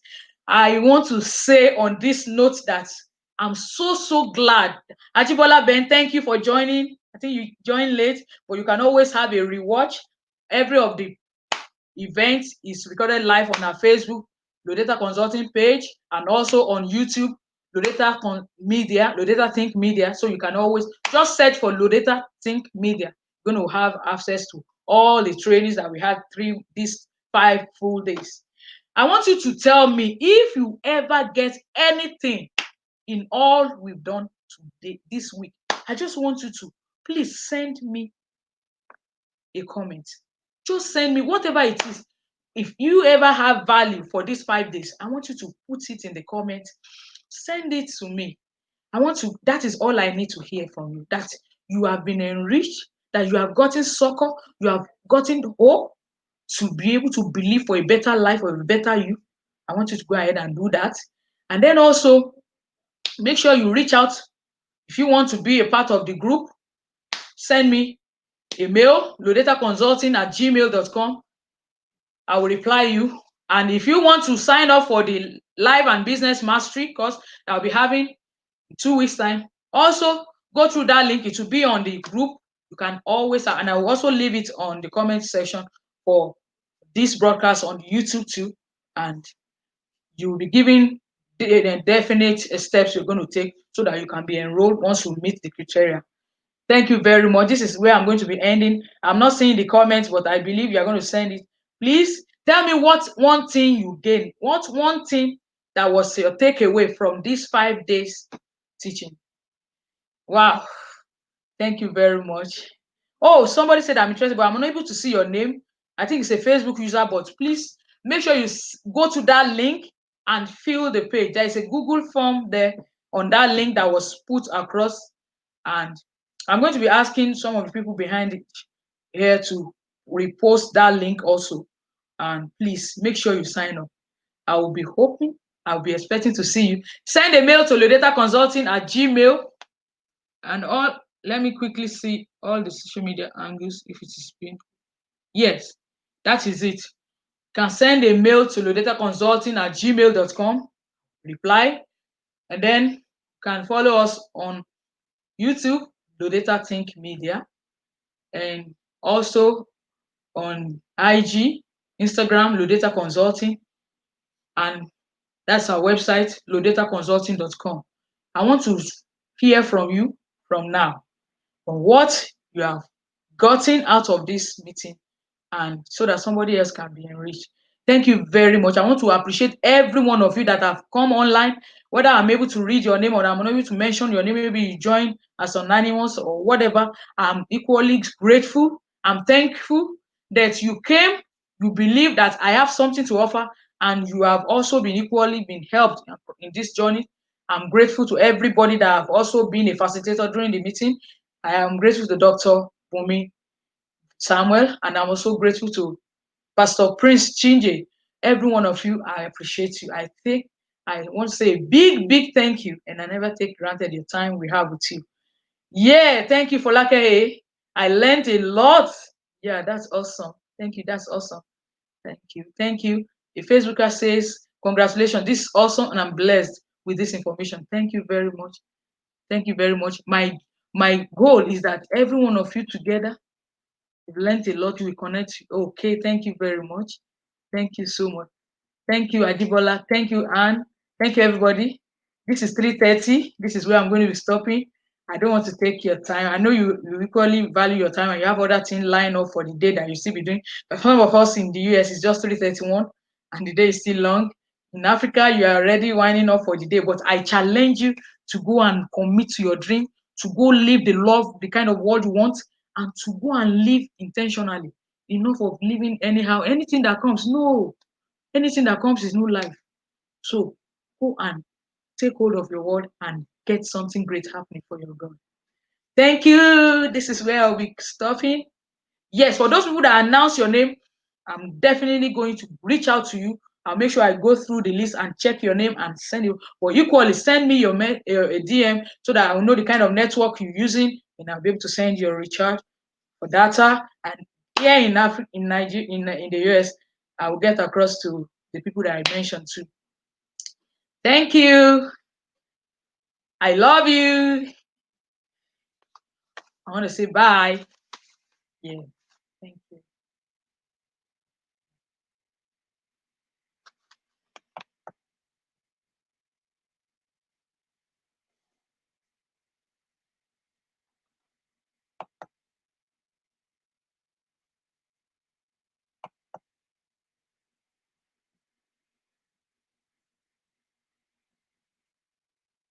I want to say on this note that I'm so glad. Ajibola Ben, thank you for joining. I think you joined late, but you can always have a rewatch. Every of the event is recorded live on our Facebook Lodeta Consulting page and also on YouTube Lodeta Think Media. So you can always just search for Lodeta Think Media. You're going to have access to all the trainings that we had these 5 full days. I want you to tell me if you ever get anything in all we've done today, this week. I just want you to please send me a comment. Just send me whatever it is. If you ever have value for these 5 days, I want you to put it in the comment. Send it to me. That is all I need to hear from you. That you have been enriched, that you have gotten succor, you have gotten hope to be able to believe for a better life or a better you. I want you to go ahead and do that. And then also, make sure you reach out. If you want to be a part of the group, send me a mail, lodetaconsulting@gmail.com. I will reply you. And if you want to sign up for the life and business mastery course that I'll be having in 2 weeks' time, also go through that link. It will be on the group. You can always, and I will also leave it on the comment section for this broadcast on YouTube too. And you will be given the definite steps you're going to take so that you can be enrolled once you meet the criteria. Thank you very much. This is where I'm going to be ending. I'm not seeing the comments, but I believe you're going to send it. Please tell me what one thing you gained. What one thing that was your takeaway from these 5 days teaching. Wow. Thank you very much. Oh, somebody said I'm interested, but I'm unable to see your name. I think it's a Facebook user, but please make sure you go to that link and fill the page. There is a Google form there on that link that was put across. And I'm going to be asking some of the people behind it here to repost that link also. And please make sure you sign up. I will be hoping, I'll be expecting to see you. Send a mail to lodetaconsulting@gmail. And let me quickly see all the social media angles if it is being. Yes, that is it. You can send a mail to lodetaconsulting@gmail.com, reply, and then you can follow us on YouTube, Lodeta Think Media, and also on IG, Instagram, Lodeta Consulting, and that's our website, lodetaconsulting.com. I want to hear from you from now on what you have gotten out of this meeting, and so that somebody else can be enriched. Thank you very much. I want to appreciate every one of you that have come online, whether I'm able to read your name or I'm unable to mention your name, maybe you join as anonymous or whatever. I'm equally grateful. I'm thankful that you came, you believe that I have something to offer, and you have also been equally been helped in this journey. I'm grateful to everybody that have also been a facilitator during the meeting. I am grateful to Dr. Bumi Samuel, and I'm also grateful to Pastor Prince Chinje. Every one of you, I appreciate you. I think I want to say a big thank you, and I never take granted your time we have with you. Yeah, thank you for Lake. I learned a lot. Yeah, that's awesome. Thank you. That's awesome. Thank you. Thank you. A Facebooker says, congratulations. This is awesome and I'm blessed with this information. Thank you very much. Thank you very much. My goal is that every one of you together, we've learned a lot. We connect. Okay, thank you very much. Thank you so much. Thank you, Adibola. Thank you, Anne. Thank you, everybody. This is 3:30. This is where I'm going to be stopping. I don't want to take your time. I know you equally value your time and you have other things lined up for the day that you still be doing. But some of us in the US, it's just 3:31 and the day is still long. In Africa, you are already winding up for the day. But I challenge you to go and commit to your dream, to go live the love, the kind of world you want, and to go and live intentionally. Enough of living anyhow. Anything that comes, no. Anything that comes is new life. So go and take hold of your word and get something great happening for your God. Thank you. This is where I'll be stopping. Yes, for those people that announce your name, I'm definitely going to reach out to you. I'll make sure I go through the list and check your name and send you. Or equally, send me a DM so that I'll know the kind of network you're using and I'll be able to send you a recharge for data. And here in Africa, in Nigeria, in the US, I will get across to the people that I mentioned too. Thank you. I love you. I want to say bye. Yeah.